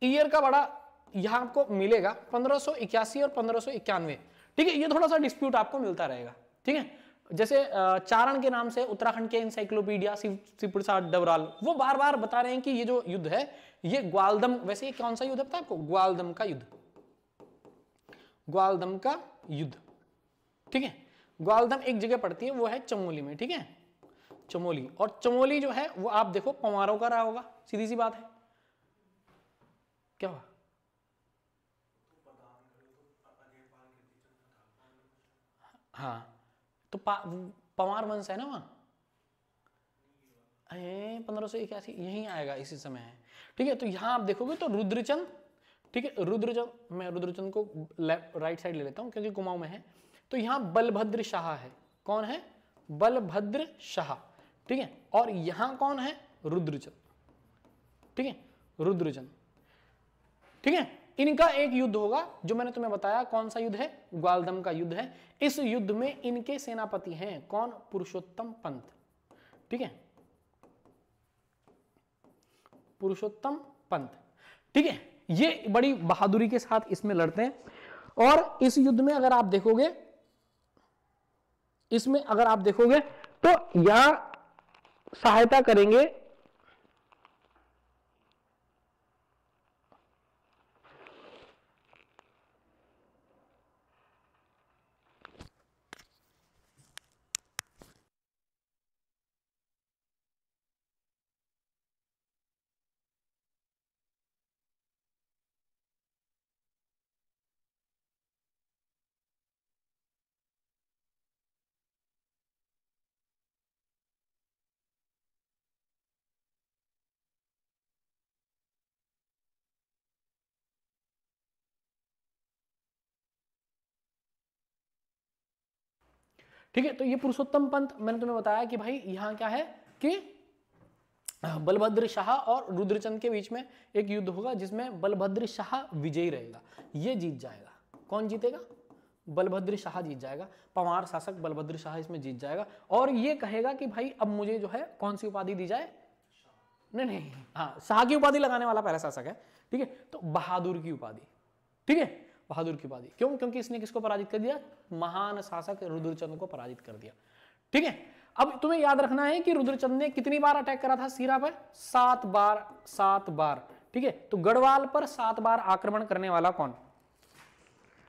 ईयर का बड़ा यहां आपको मिलेगा 1581 और 1591। ठीक है, ये थोड़ा सा डिस्प्यूट आपको मिलता रहेगा। ठीक है, जैसे चारण के नाम से उत्तराखंड के इंसाइक्लोपीडिया शिव प्रसाद डबराल वो बार बार बता रहे हैं कि ये जो युद्ध है ये ग्वालदम, वैसे ये कौन सा युद्ध है पता है आपको? ग्वालदम का युद्ध, ग्वालदम का युद्ध। ठीक है, ग्वालदम एक जगह पड़ती है, वो है चमोली में। ठीक है, चमोली, और चमोली जो है वो आप देखो पंवारों का रहा होगा, सीधी सी बात है। क्या हुआ? हाँ, तो पंवार वंश है ना वहां, 1581 यही आएगा, इसी समय है। ठीक है, तो यहां आप देखोगे तो रुद्रचंद, ठीक है, रुद्रचंद, मैं रुद्रचंद को राइट साइड ले लेता हूं क्योंकि कुमाऊं में है, तो यहां बलभद्र शाह है। कौन है? बलभद्र शाह। ठीक है, और यहां कौन है? रुद्रचंद। ठीक है, रुद्रचंद। ठीक है, इनका एक युद्ध होगा जो मैंने तुम्हें बताया, कौन सा युद्ध है? ग्वालदम का युद्ध है। इस युद्ध में इनके सेनापति हैं कौन? पुरुषोत्तम पंत। ठीक है, पुरुषोत्तम पंत। ठीक है, ये बड़ी बहादुरी के साथ इसमें लड़ते हैं। और इस युद्ध में अगर आप देखोगे, इसमें अगर आप देखोगे तो यहां सहायता करेंगे ठीक है, तो ये पुरुषोत्तम पंत मैंने तुम्हें बताया कि भाई यहां क्या है कि बलभद्र शाह और रुद्रचंद के बीच में एक युद्ध होगा जिसमें बलभद्र शाह विजयी रहेगा, ये जीत जाएगा। कौन जीतेगा? बलभद्र शाह जीत जाएगा, पंवार शासक बलभद्र शाह इसमें जीत जाएगा। और ये कहेगा कि भाई अब मुझे जो है कौन सी उपाधि दी जाए? नहीं, हाँ, शाह की उपाधि लगाने वाला पहला शासक है। ठीक है, तो बहादुर की उपाधि। ठीक है, बहादुर की उपाधि क्यों? क्योंकि इसने किसको पराजित कर दिया? महान शासक रुद्रचंद को पराजित कर दिया। ठीक है, अब तुम्हें याद रखना है कि रुद्रचंद ने कितनी बार अटैक करा था सीरा पर? 7 बार, 7 बार। ठीक है, तो गढ़वाल पर 7 बार आक्रमण करने वाला कौन?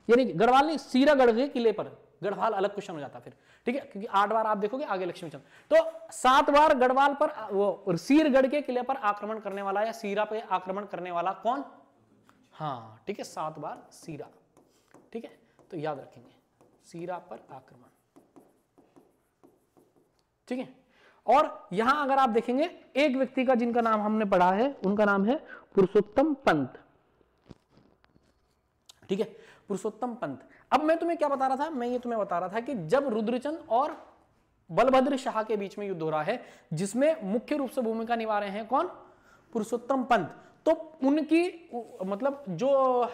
यानी गढ़वाल नहीं, सीरागढ़ के किले पर, गढ़वाल अलग क्वेश्चन हो जाता फिर, ठीक है, क्योंकि 8 बार आप देखोगे आगे लक्ष्मीचंद, तो 7 बार गढ़वाल पर वो सीरगढ़ के किले पर आक्रमण करने वाला या सीरा पे आक्रमण करने वाला कौन? हाँ ठीक है, 7 बार सीरा, ठीक है, तो याद रखेंगे सीरा पर आक्रमण, ठीक है। और यहां अगर आप देखेंगे एक व्यक्ति का जिनका नाम हमने पढ़ा है, उनका नाम है पुरुषोत्तम पंत, ठीक है, पुरुषोत्तम पंत। अब मैं तुम्हें क्या बता रहा था, मैं ये तुम्हें बता रहा था कि जब रुद्रचंद और बलभद्र शाह के बीच में युद्ध हो रहा है, जिसमें मुख्य रूप से भूमिका निभा रहे हैं कौन? पुरुषोत्तम पंत, तो उनकी मतलब जो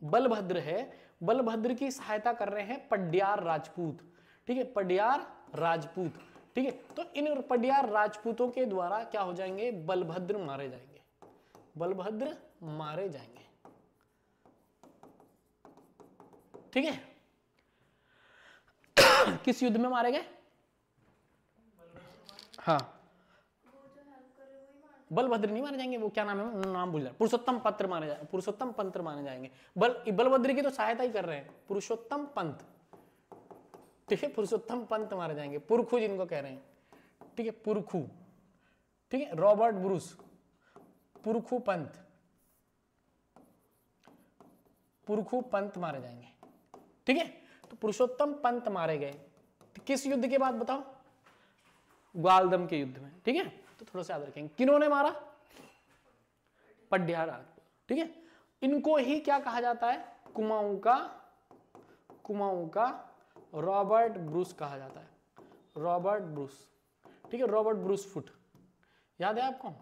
बलभद्र है, बलभद्र की सहायता कर रहे हैं पड्यार राजपूत, ठीक है, पड्यार राजपूत, ठीक है। तो इन पड्यार राजपूतों के द्वारा क्या हो जाएंगे? बलभद्र मारे जाएंगे, बलभद्र मारे जाएंगे, ठीक है। किस युद्ध में मारे गए? हाँ, बलभद्र नहीं मारे जाएंगे, वो क्या नाम है, नाम भूल जाए, पुरुषोत्तम पत्र मारे जाएंगे, पुरुषोत्तम पंत मारे जाएंगे, बलभद्र की तो सहायता ही कर रहे हैं, पुरुषोत्तम पंत, ठीक है, पुरुषोत्तम पंत मारे जाएंगे, पुरखू जिनको कह रहे हैं, ठीक है, पुरखू, ठीक है, रॉबर्ट ब्रूस, पुरखू पंत, पुरखू पंत मारे जाएंगे, ठीक है। तो पुरुषोत्तम पंत मारे गए किस युद्ध के बाद बताओ? ग्वालदम के युद्ध में, ठीक है। तो थोड़ा सा याद रखेंगे, किन्होंने मारा? पड्यार, ठीक है। इनको ही क्या कहा जाता है? कुमाऊं का रॉबर्ट ब्रूस कहा जाता है, रॉबर्ट ब्रूस, ठीक है, रॉबर्ट ब्रूस फुट, याद है आपको?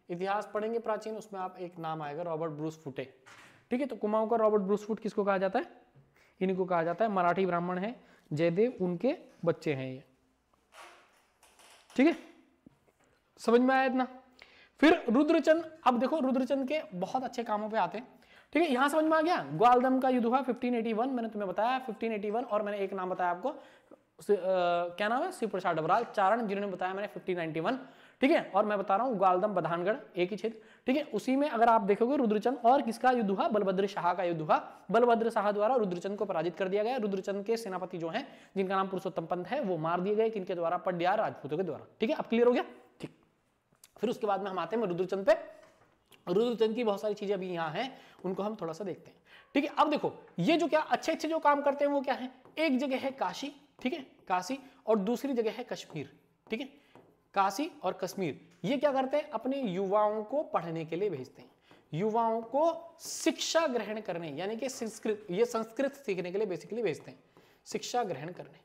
इतिहास पढ़ेंगे प्राचीन, उसमें आप एक नाम आएगा रॉबर्ट ब्रूस फुटे, ठीक है। तो कुमाऊं का रॉबर्ट ब्रूस फुट किसको कहा जाता है? इनको कहा जाता है, मराठी ब्राह्मण है, जयदेव उनके बच्चे हैं ये, ठीक है, समझ में आया इतना? फिर रुद्रचंद, अब देखो रुद्रचंद के बहुत अच्छे कामों पे आते हैं, ठीक है, यहां समझ में आ गया। ग्वालदम का युद्ध हुआ 1581, मैंने तुम्हें बताया 1581, और मैंने एक नाम बताया आपको, क्या नाम है? शिव प्रसाद डबराल चारण, जिन्होंने बताया मैंने 1591, ठीक है। और मैं बता रहा हूं ग्वालदम बधानगढ़ एक ही क्षेत्र, ठीक है। उसी में अगर आप देखोगे रुद्रचंद और किसका युद्ध हुआ? बलभद्र शाह का युद्ध हुआ, बलभद्र शाह द्वारा रुद्रचंद को पराजित कर दिया गया। रुद्रचंद के सेनापति जो हैं, जिनका नाम पुरुषोत्तम पंत है, वो मार दिए गए, किनके द्वारा? पड्यार राजपूतों के द्वारा, ठीक है। अब क्लियर हो गया? ठीक। फिर उसके बाद में हम आते हैं रुद्रचंद पे। रुद्रचंद की बहुत सारी चीजें अभी यहाँ हैं, उनको हम थोड़ा सा देखते हैं, ठीक है। अब देखो ये जो क्या अच्छे अच्छे जो काम करते हैं वो क्या है? एक जगह है काशी, ठीक है, काशी, और दूसरी जगह है कश्मीर, ठीक है, काशी और कश्मीर। ये क्या करते हैं? अपने युवाओं को पढ़ने के लिए भेजते हैं, युवाओं को शिक्षा ग्रहण करने, यानी कि संस्कृत सीखने के लिए बेसिकली भेजते हैं, शिक्षा ग्रहण करने,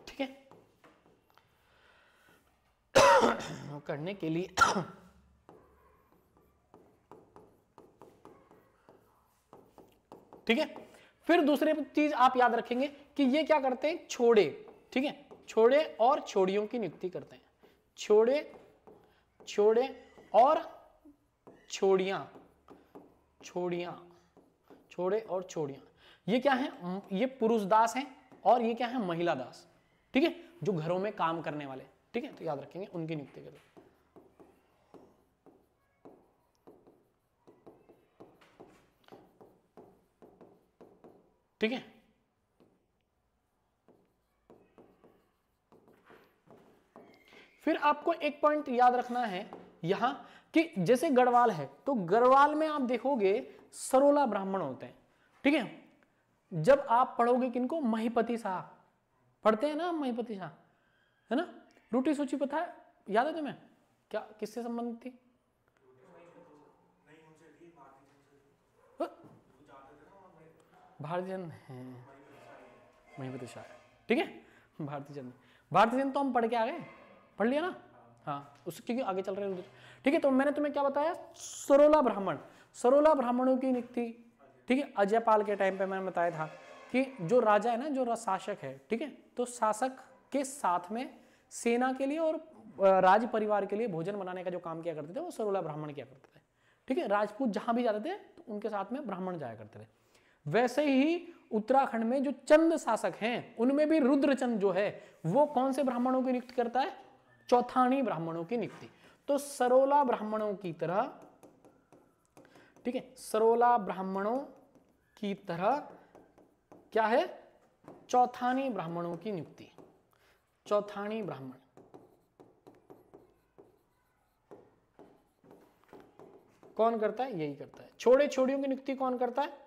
ठीक है, करने के लिए ठीक है। फिर दूसरी चीज आप याद रखेंगे कि ये क्या करते हैं? छोड़े, ठीक है, छोड़े और छोड़ियों की नियुक्ति करते हैं, छोड़े और छोड़ियां, छोड़े और छोड़ियां, ये क्या है? ये पुरुष दास हैं और ये क्या है? महिला दास, ठीक है, जो घरों में काम करने वाले, ठीक है। तो याद रखेंगे उनकी नियुक्ति करें, ठीक है। फिर आपको एक पॉइंट याद रखना है यहां कि जैसे गढ़वाल है, तो गढ़वाल में आप देखोगे सरोला ब्राह्मण होते हैं, ठीक है। जब आप पढ़ोगे किनको? महिपति शाह, पढ़ते हैं ना महिपति शाह, है ना। रूटी सूची पता है, याद है तुम्हें? क्या किससे संबंधित थी? भारतीय जन है, महिपति शाह, ठीक है, भारतीय जन तो हम पढ़ के आ गए, पढ़ लिया ना, हाँ, उसके आगे चल रहे हैं, ठीक है। तो मैंने तुम्हें क्या बताया? सरोला ब्राह्मणों की नियुक्ति, ठीक है। अजयपाल के टाइम पे मैंने बताया था कि जो राजा है ना, जो शासक है, ठीक है, तो शासक के साथ में सेना के लिए और राज परिवार के लिए भोजन बनाने का जो काम किया करते थे वो सरोला ब्राह्मण किया करते थे, ठीक है। राजपूत जहां भी जाते थे तो उनके साथ में ब्राह्मण जाया करते थे। वैसे ही उत्तराखंड में जो चंद शासक हैं उनमें भी रुद्रचंद जो है वो कौन से ब्राह्मणों की नियुक्ति करता है? चौथानी ब्राह्मणों की नियुक्ति। तो सरोला ब्राह्मणों की तरह ठीक है, सरोला ब्राह्मणों की तरह क्या है, चौथानी ब्राह्मणों की नियुक्ति। चौथानी ब्राह्मण कौन करता है, यही करता है। छोड़े छोड़ियों की नियुक्ति कौन करता है,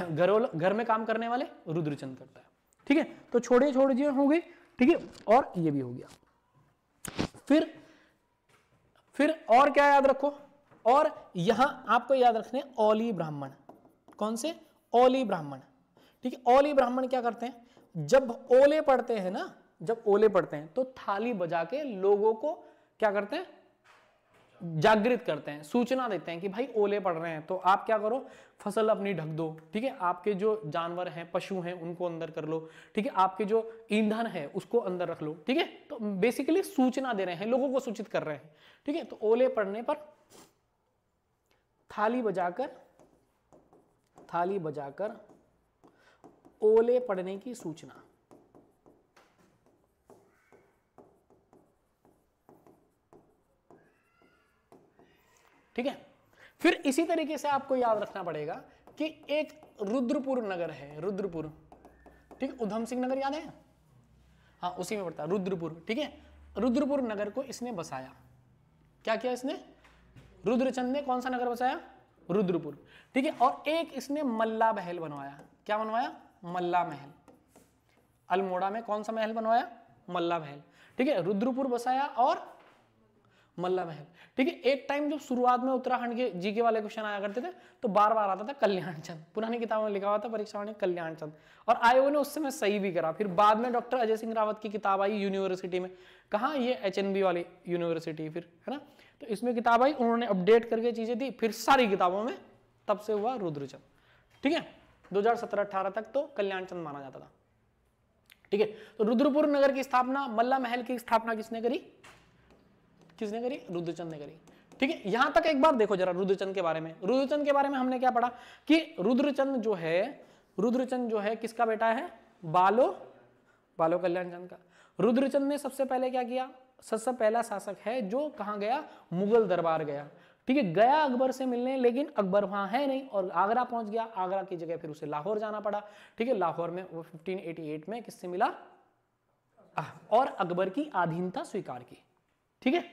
घर में काम करने वाले रुद्रचंद करता है। ठीक है, तो छोड़े छोड़ियों हो गई, ठीक है, और ये भी हो गया। फिर और क्या याद रखो, और यहां आपको याद रखने औली ब्राह्मण। कौन से, औली ब्राह्मण। ठीक है, औली ब्राह्मण क्या करते हैं, जब ओले पड़ते हैं ना, जब ओले पड़ते हैं तो थाली बजा के लोगों को क्या करते हैं, जागृत करते हैं, सूचना देते हैं कि भाई ओले पड़ रहे हैं, तो आप क्या करो, फसल अपनी ढक दो। ठीक है, आपके जो जानवर हैं, पशु हैं, उनको अंदर कर लो। ठीक है, आपके जो ईंधन है उसको अंदर रख लो। ठीक है, तो बेसिकली सूचना दे रहे हैं, लोगों को सूचित कर रहे हैं। ठीक है, तो ओले पड़ने पर थाली बजाकर ओले पड़ने की सूचना। ठीक है, फिर इसी तरीके से आपको याद रखना पड़ेगा कि एक रुद्रपुर नगर है, रुद्रपुर। ठीक है, उधम सिंह नगर याद है, हाँ उसी में पड़ता है रुद्रपुर। ठीक है, रुद्रपुर नगर को इसने बसाया। क्या किया इसने, रुद्रचंद ने कौन सा नगर बसाया, रुद्रपुर। ठीक है, और एक इसने मल्ला महल बनवाया। क्या बनवाया, मल्ला महल। अल्मोड़ा में कौन सा महल बनवाया, मल्ला महल। ठीक है, रुद्रपुर बसाया और मल्ला महल। ठीक है, एक टाइम जब शुरुआत में उत्तराखंड के जीके वाले क्वेश्चन आया करते थे तो बार बार आता था कल्याण चंद, पुरानी किताबों में लिखा हुआ था परीक्षा में कल्याण चंद, और आयोग ने उस समय सही भी करा। फिर बाद में डॉक्टर अजय सिंह रावत की किताब आई यूनिवर्सिटी में, कहाँ ये HNB वाली यूनिवर्सिटी, फिर है ना, तो इसमें किताब आई, उन्होंने अपडेट करके चीजें दी, फिर सारी किताबों में तब से हुआ रुद्रचंद। ठीक है, 2017-18 तक तो कल्याण चंद माना जाता था। ठीक है, तो रुद्रपुर नगर की स्थापना, मल्ला महल की स्थापना किसने करी, रुद्रचंद ने करी। ठीक है, यहां तक एक बार देखो जरा रुद्रचंद के बारे में। रुद्रचंद के बारे में हमने क्या पढ़ा कि रुद्रचंद जो है किसका बेटा है, बालो कल्याण चंद का। रुद्रचंद ने सबसे पहले क्या किया, सबसे पहला शासक है जो कहां गया, मुगल दरबार गया। ठीक है, गया अकबर से मिलने, लेकिन अकबर वहां है नहीं और आगरा पहुंच गया। आगरा की जगह फिर उसे लाहौर जाना पड़ा। ठीक है, लाहौर में वो 1588 में किससे मिला, और अकबर की अधीनता स्वीकार की। ठीक है,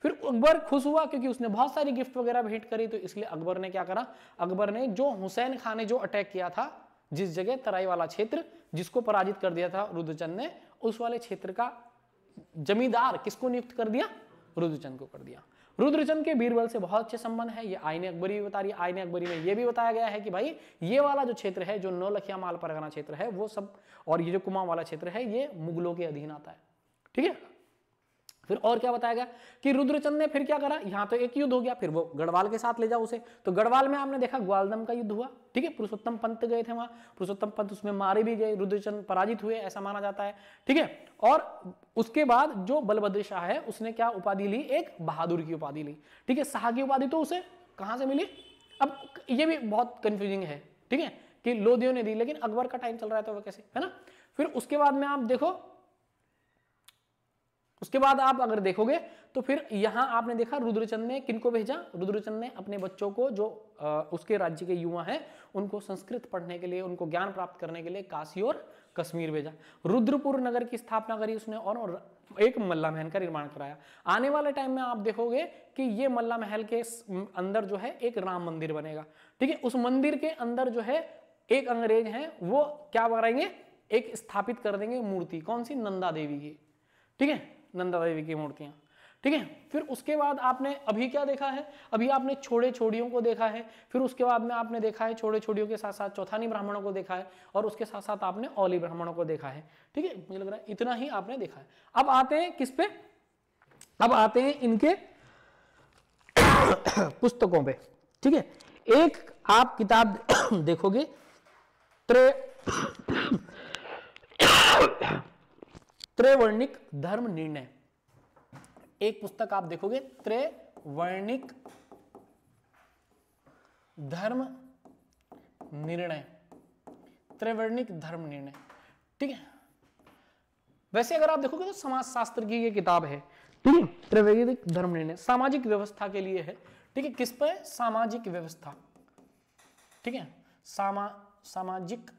फिर अकबर खुश हुआ क्योंकि उसने बहुत सारी गिफ्ट वगैरह भेंट करी, तो इसलिए अकबर ने क्या करा, अकबर ने जो हुसैन खान ने जो अटैक किया था, जिस जगह तराई वाला क्षेत्र जिसको पराजित कर दिया था रुद्रचंद ने, उस वाले क्षेत्र का जमींदार किसको नियुक्त कर दिया, रुद्रचंद को कर दिया। रुद्रचंद के बीरबल से बहुत अच्छे संबंध है, ये आईने अकबरी बता रही है। आईने अकबरी में ये भी बताया गया है कि भाई ये वाला जो क्षेत्र है, जो नौलखिया माल परगना क्षेत्र है वो सब, और ये जो कुमाऊं वाला क्षेत्र है ये मुगलों के अधीन आता है। ठीक है, फिर और क्या बताया गया कि रुद्रचंद ने फिर क्या करा, यहां तो एक युद्ध हो गया, फिर वो गढ़वाल के साथ ले जाओ उसे, तो गढ़वाल में आपने देखा ग्वालदम का युद्ध हुआ। ठीक है, पुरुषोत्तम पंत गए थे वहां, पुरुषोत्तम पंत उसमें मारे भी गए, रुद्रचंद पराजित हुए ऐसा माना जाता है। ठीक है, और उसके बाद जो बलभद्र शाह है उसने क्या उपाधि ली, एक बहादुर की उपाधि ली। ठीक है, शाह की उपाधि तो उसे कहां से मिली, अब ये भी बहुत कंफ्यूजिंग है। ठीक है, कि लोधियों ने दी, लेकिन अकबर का टाइम चल रहा है तो वो कैसे, है ना। फिर उसके बाद में आप देखो, उसके बाद आप अगर देखोगे तो फिर यहां आपने देखा रुद्रचंद ने किनको भेजा, रुद्रचंद ने अपने बच्चों को जो उसके राज्य के युवा हैं उनको संस्कृत पढ़ने के लिए, उनको ज्ञान प्राप्त करने के लिए काशी और कश्मीर भेजा। रुद्रपुर नगर की स्थापना करी उसने और एक मल्ला महल का निर्माण कराया। आने वाले टाइम में आप देखोगे कि ये मल्ला महल के अंदर जो है एक राम मंदिर बनेगा। ठीक है, उस मंदिर के अंदर जो है एक अंग्रेज हैं वो क्या बनाएंगे, एक स्थापित कर देंगे मूर्ति, कौन सी, नंदा देवी की। ठीक है, नंदा देवी की मूर्तियां। ठीक है, फिर उसके बाद आपने अभी क्या देखा है, अभी आपने छोड़े छोड़ियों को देखा है, फिर उसके बाद में आपने देखा है छोड़े छोड़ियों के साथ साथ चौथानी ब्राह्मणों को देखा है, और उसके साथ साथ आपने औली ब्राह्मणों को देखा है। ठीक है, मुझे लग रहा है इतना ही आपने देखा है। अब आते हैं किस पे, अब आते हैं इनके पुस्तकों पे। ठीक है, एक आप किताब देखोगे त्रैवर्णिक धर्म निर्णय, एक पुस्तक आप देखोगे त्रैवर्णिक धर्म निर्णय, त्रैवर्णिक धर्म निर्णय। ठीक है, वैसे अगर आप देखोगे तो समाज शास्त्र की ये किताब है। ठीक है, त्रैवर्णिक धर्म निर्णय सामाजिक व्यवस्था के लिए है। ठीक है, किस पर? सामाजिक व्यवस्था, ठीक है, सामाजिक,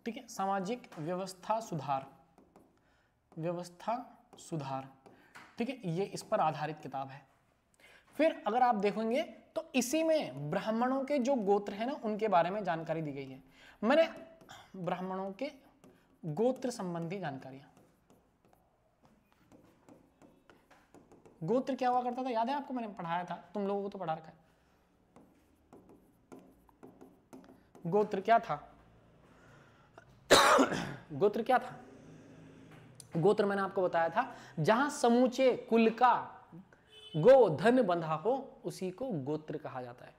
ठीक है, सामाजिक व्यवस्था सुधार, ठीक है, ये इस पर आधारित किताब है। फिर अगर आप देखेंगे तो इसी में ब्राह्मणों के जो गोत्र है ना उनके बारे में जानकारी दी गई है। मैंने ब्राह्मणों के गोत्र संबंधी जानकारियां, गोत्र क्या हुआ करता था याद है आपको? मैंने पढ़ाया था, तुम लोगों को तो पढ़ा रखा है। गोत्र क्या था? गोत्र क्या था? गोत्र मैंने आपको बताया था जहां समूचे कुल का गो धन बंधा हो उसी को गोत्र कहा जाता है।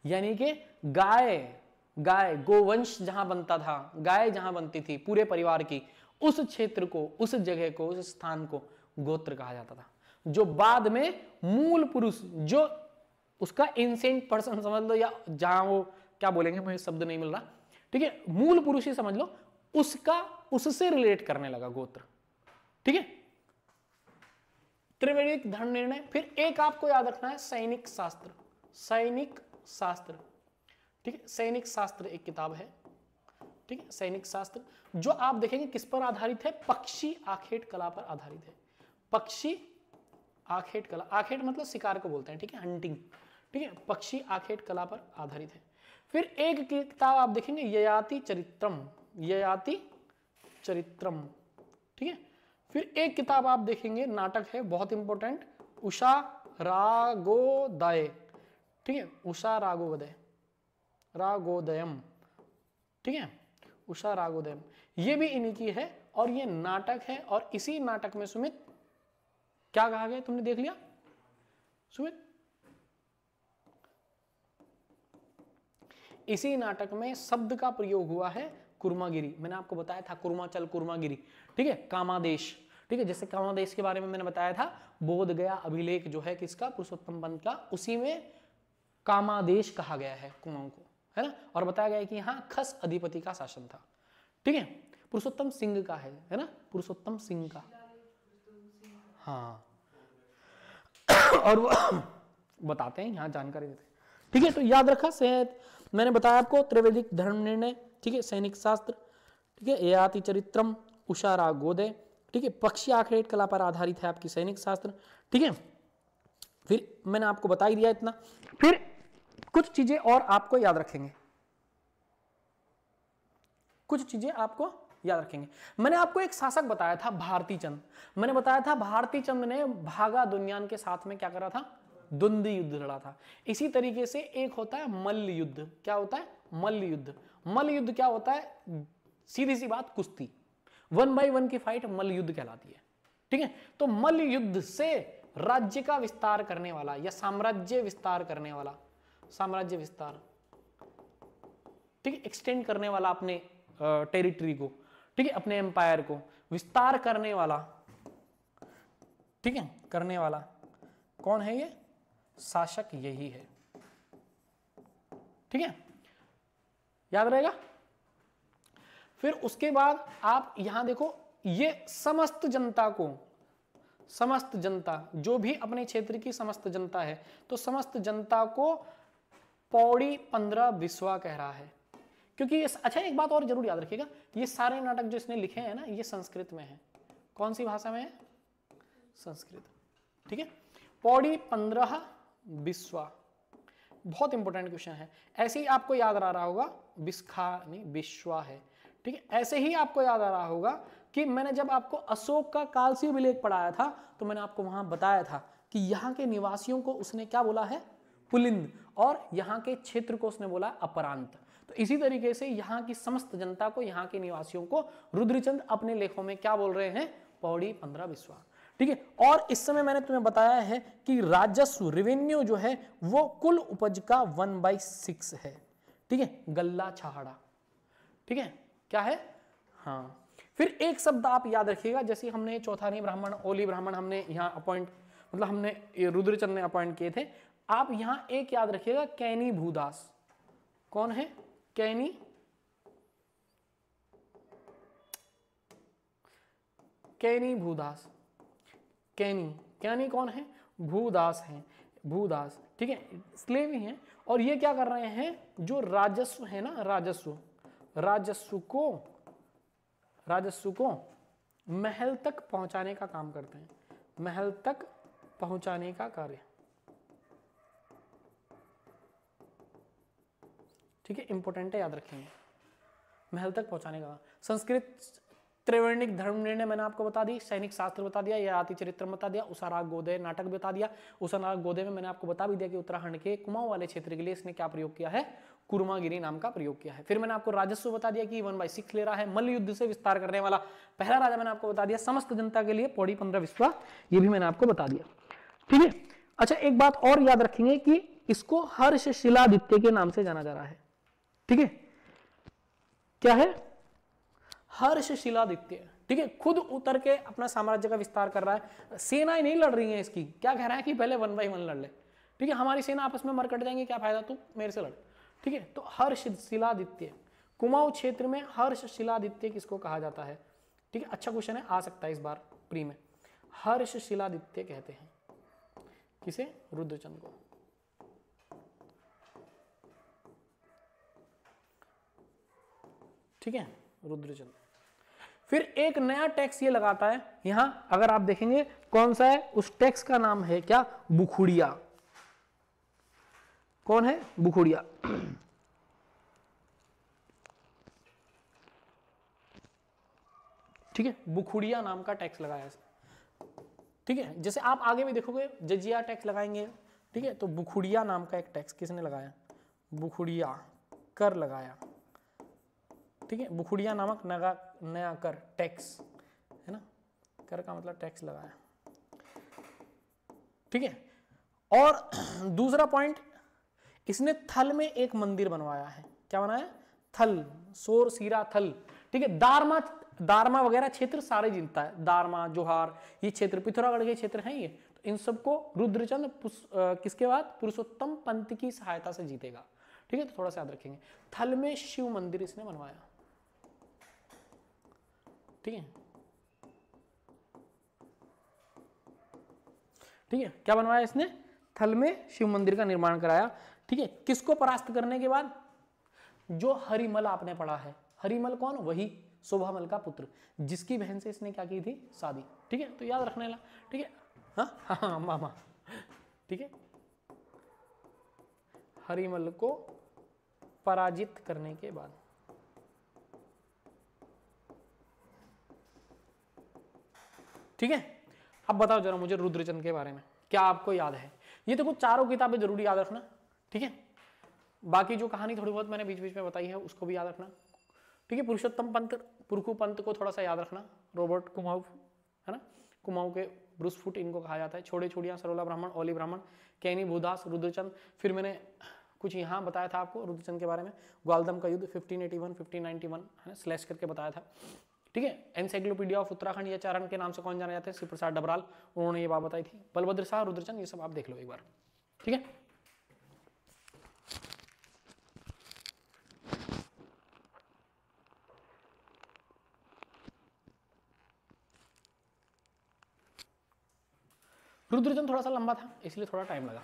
यानी कि गाय गोवंश जहां बनता था, गाय जहां बनती थी पूरे परिवार की, उस क्षेत्र को, उस जगह को, उस स्थान को गोत्र कहा जाता था। जो बाद में मूल पुरुष, जो उसका एंसेंट पर्सन समझ लो, या जहां वो क्या बोलेंगे मुझे शब्द नहीं मिल रहा, ठीक है, मूल पुरुष ही समझ लो, उसका उससे रिलेट करने लगा गोत्र, ठीक है। त्रिवेदिक धर्म निर्णय। फिर एक आपको याद रखना है सैनिक शास्त्र, ठीक है, सैनिक शास्त्र एक किताब है, ठीक है, सैनिक शास्त्र, जो आप देखेंगे किस पर आधारित है? पक्षी आखेट कला पर आधारित है। पक्षी आखेट कला, आखेट मतलब शिकार को बोलते हैं, ठीक है, हंटिंग, ठीक है, पक्षी आखेट कला पर आधारित है। फिर एक किताब आप देखेंगे ययाति चरित्रम, ठीक है। फिर एक किताब आप देखेंगे, नाटक है बहुत इंपॉर्टेंट, उषा रागोदय, ठीक है, उषा रागोदयम, ठीक है, उषा रागोदयम, ये भी इन्हीं की है और ये नाटक है। और इसी नाटक में सुमित क्या कहा गया, तुमने देख लिया सुमित? इसी नाटक में शब्द का प्रयोग हुआ है कुर्मागिरी, मैंने आपको बताया था कुर्माचल कुर्मागिरी, ठीक है, कामादेश, ठीक है, जैसे कामादेश के बारे में मैंने बताया था, बोध गया अभिलेख जो है किसका? पुरुषोत्तम पंत का, उसी में कामादेश कहा गया है कुमाऊं को, है ना। और बताया गया है कि यहाँ खस अधिपति का शासन था, ठीक है, पुरुषोत्तम सिंह का है ना, पुरुषोत्तम सिंह का, हाँ। और वो बताते हैं यहाँ, जानकारी देते हैं, ठीक है। तो याद रखा, मैंने बताया आपको त्रिवेदिक धर्म निर्णय, ठीक है, सैनिक शास्त्र, ठीक है, ययाति चरित्रम, उषा रागोदय, ठीक है, पक्षी आखेट कला पर आधारित है आपकी सैनिक शास्त्र, ठीक है। फिर मैंने आपको बता ही दिया इतना। फिर कुछ चीजें और आपको याद रखेंगे, कुछ चीजें आपको याद रखेंगे। मैंने आपको एक शासक बताया था भारती चंद, मैंने बताया था भारती चंद ने भागा दुनियान के साथ में क्या करा था? द्वंद्व युद्ध लड़ा था। इसी तरीके से एक होता है मल्ल युद्ध, क्या होता है? मल्ल युद्ध। मल्ल युद्ध क्या होता है? सीधी सी बात, कुश्ती, 1 by 1 की फाइट मल्ल युद्ध कहलाती है, ठीक है। तो मल्ल युद्ध से राज्य का विस्तार करने वाला या साम्राज्य विस्तार करने वाला, साम्राज्य विस्तार, ठीक है, एक्सटेंड करने वाला अपने टेरिटरी को, ठीक है, अपने एम्पायर को विस्तार करने वाला, ठीक है, करने वाला कौन है? ये शासक यही है, ठीक है, याद रहेगा। फिर उसके बाद आप यहां देखो, ये समस्त जनता को, समस्त जनता जो भी अपने क्षेत्र की समस्त जनता है, तो समस्त जनता को पौड़ी 15 बिस्वा कह रहा है, क्योंकि ये अच्छा, एक बात और जरूर याद रखिएगा, ये सारे नाटक जो इसने लिखे हैं ना, ये संस्कृत में है। कौन सी भाषा में है? संस्कृत, ठीक है। पौड़ी 15 बिस्वा, बहुत इंपॉर्टेंट क्वेश्चन है। ऐसे ही आपको याद आ रहा होगा, बिस्खा नहीं, बिस्वा है, ठीक है। ऐसे ही आपको याद आ रहा होगा कि मैंने जब आपको अशोक का कालसी अभिलेख पढ़ाया था, तो मैंने आपको वहां बताया था कि यहाँ के निवासियों को उसने क्या बोला है? पुलिंद, और यहाँ के क्षेत्र को उसने बोला अपरांत। तो इसी तरीके से यहाँ की समस्त जनता को, यहाँ के निवासियों को रुद्रचंद अपने लेखों में क्या बोल रहे हैं? पौड़ी 15 बिस्वा, ठीक है। और इस समय मैंने तुम्हें बताया है कि राजस्व, रेवेन्यू जो है वो कुल उपज का 1/6 है, ठीक है, गल्ला छाहड़ा, ठीक है, क्या है? हाँ। फिर एक शब्द आप याद रखिएगा, जैसे हमने चौथानी ब्राह्मण, ओली ब्राह्मण हमने यहाँ अपॉइंट, मतलब हमने रुद्रचंद ने अपॉइंट किए थे, आप यहां एक याद रखिएगा, कैनी भूदास। कौन है? कैनी, कैनी भूदास। कैनी, कैनी कौन है? भूदास हैं, भूदास, ठीक है, स्लेव ही हैं। और ये क्या कर रहे हैं, जो राजस्व है ना, राजस्व को महल तक पहुंचाने का काम करते हैं, महल तक पहुंचाने का कार्य, ठीक है, इंपॉर्टेंट है, याद रखेंगे, महल तक पहुंचाने का। संस्कृत त्रिवर्णिक धर्म निर्णय मैंने आपको बता दी, सैनिक शास्त्र बता दिया, या आति चरित्र बता दिया, उषाराग गोदय नाटक बता दिया। उषाराग गोदय में मैंने आपको बता भी दिया कि उत्तराखंड के कुमाऊं वाले क्षेत्र के लिए इसने क्या प्रयोग किया है, कुर्मागिरी नाम का प्रयोग किया है। फिर मैंने आपको राजस्व बता दिया कि 1/6 ले रहा है। मल्ल युद्ध से विस्तार करने वाला पहला राजा मैंने आपको बता दिया, समस्त जनता के लिए पौड़ी 15 विश्वा, ये भी मैंने आपको बता दिया, ठीक है। अच्छा, एक बात और याद रखेंगे कि इसको हर्षशिलादित्य के नाम से जाना जा रहा है, ठीक है, क्या है, हर्षशिलादित्य, ठीक है। खुद उतर के अपना साम्राज्य का विस्तार कर रहा है, सेनाएं नहीं लड़ रही हैं इसकी, क्या कह रहा है कि पहले 1 by 1 लड़ ले, ठीक है, हमारी सेना आपस में मर कट जाएंगे, क्या फायदा, तू मेरे से लड़, ठीक है। तो हर्षशिलादित्य, कुमाऊं क्षेत्र में हर्षशिलादित्य किसको कहा जाता है, ठीक है, अच्छा क्वेश्चन है, आ सकता है इस बार प्री में। हर्षशिलादित्य कहते हैं किसे, रुद्रचंद को, ठीक है, रुद्रचंद। फिर एक नया टैक्स ये लगाता है यहां, अगर आप देखेंगे कौन सा है, उस टैक्स का नाम है क्या, बुखुड़िया। कौन है, बुखुड़िया, ठीक है, बुखुड़िया नाम का टैक्स लगाया, ठीक है। जैसे आप आगे भी देखोगे जजिया टैक्स लगाएंगे, ठीक है, तो बुखुड़िया नाम का एक टैक्स किसने लगाया, बुखुड़िया कर लगाया, ठीक है, बुखुड़िया नामक नया कर, टैक्स है ना, कर का मतलब टैक्स लगाया, ठीक है। और दूसरा पॉइंट, इसने थल में एक मंदिर बनवाया है, क्या बनाया, थल, सोर सीरा थल, ठीक है। दारमा वगैरह क्षेत्र सारे जीतता है, दारमा जोहार ये क्षेत्र, पिथौरागढ़ के क्षेत्र हैं ये, तो इन सबको रुद्रचंद किसके बाद, पुरुषोत्तम पंत की सहायता से जीतेगा, ठीक है। तो थोड़ा सा याद रखेंगे, थल में शिव मंदिर इसने बनवाया, ठीक है, ठीक है, क्या बनवाया इसने, थल में शिव मंदिर का निर्माण कराया, ठीक है। किसको परास्त करने के बाद, जो हरिमल आपने पढ़ा है, हरिमल कौन, वही शोभामल का पुत्र, जिसकी बहन से इसने क्या की थी, शादी, ठीक है, तो याद रखने ला, ठीक है, हाँ मामा, ठीक है, हरिमल को पराजित करने के बाद, ठीक है। अब बताओ जरा मुझे रुद्रचंद के बारे में क्या आपको याद है, ये तो कुछ चारों किताबें जरूरी याद रखना, ठीक है। बाकी जो कहानी थोड़ी बहुत मैंने बीच बीच में बताई है उसको भी याद रखना, ठीक है। पुरुषोत्तम पंत, पुरखू पंत को थोड़ा सा याद रखना, रॉबर्ट कुमाऊं है ना, कुमाऊं के ब्रूस फुट इनको कहा जाता है, छोड़े छोड़ियां, सरोला ब्राह्मण, ओली ब्राह्मण, कैनी भूदास, रुद्रचंद। फिर मैंने कुछ यहाँ बताया था आपको रुद्रचंद के बारे में, ग्वालदम का युद्ध 1581 1591 है ना, स्लैश करके बताया था, ठीक है। एनसाइक्लोपीडिया ऑफ उत्तराखंड या चारण के नाम से कौन जाना जाता है, श्री प्रसाद डबराल, उन्होंने ये बात बताई थी। बलभद्र शाह, रुद्रचंद, ये सब आप देख लो एक बार, ठीक है। रुद्रचंद थोड़ा सा लंबा था इसलिए थोड़ा टाइम लगा।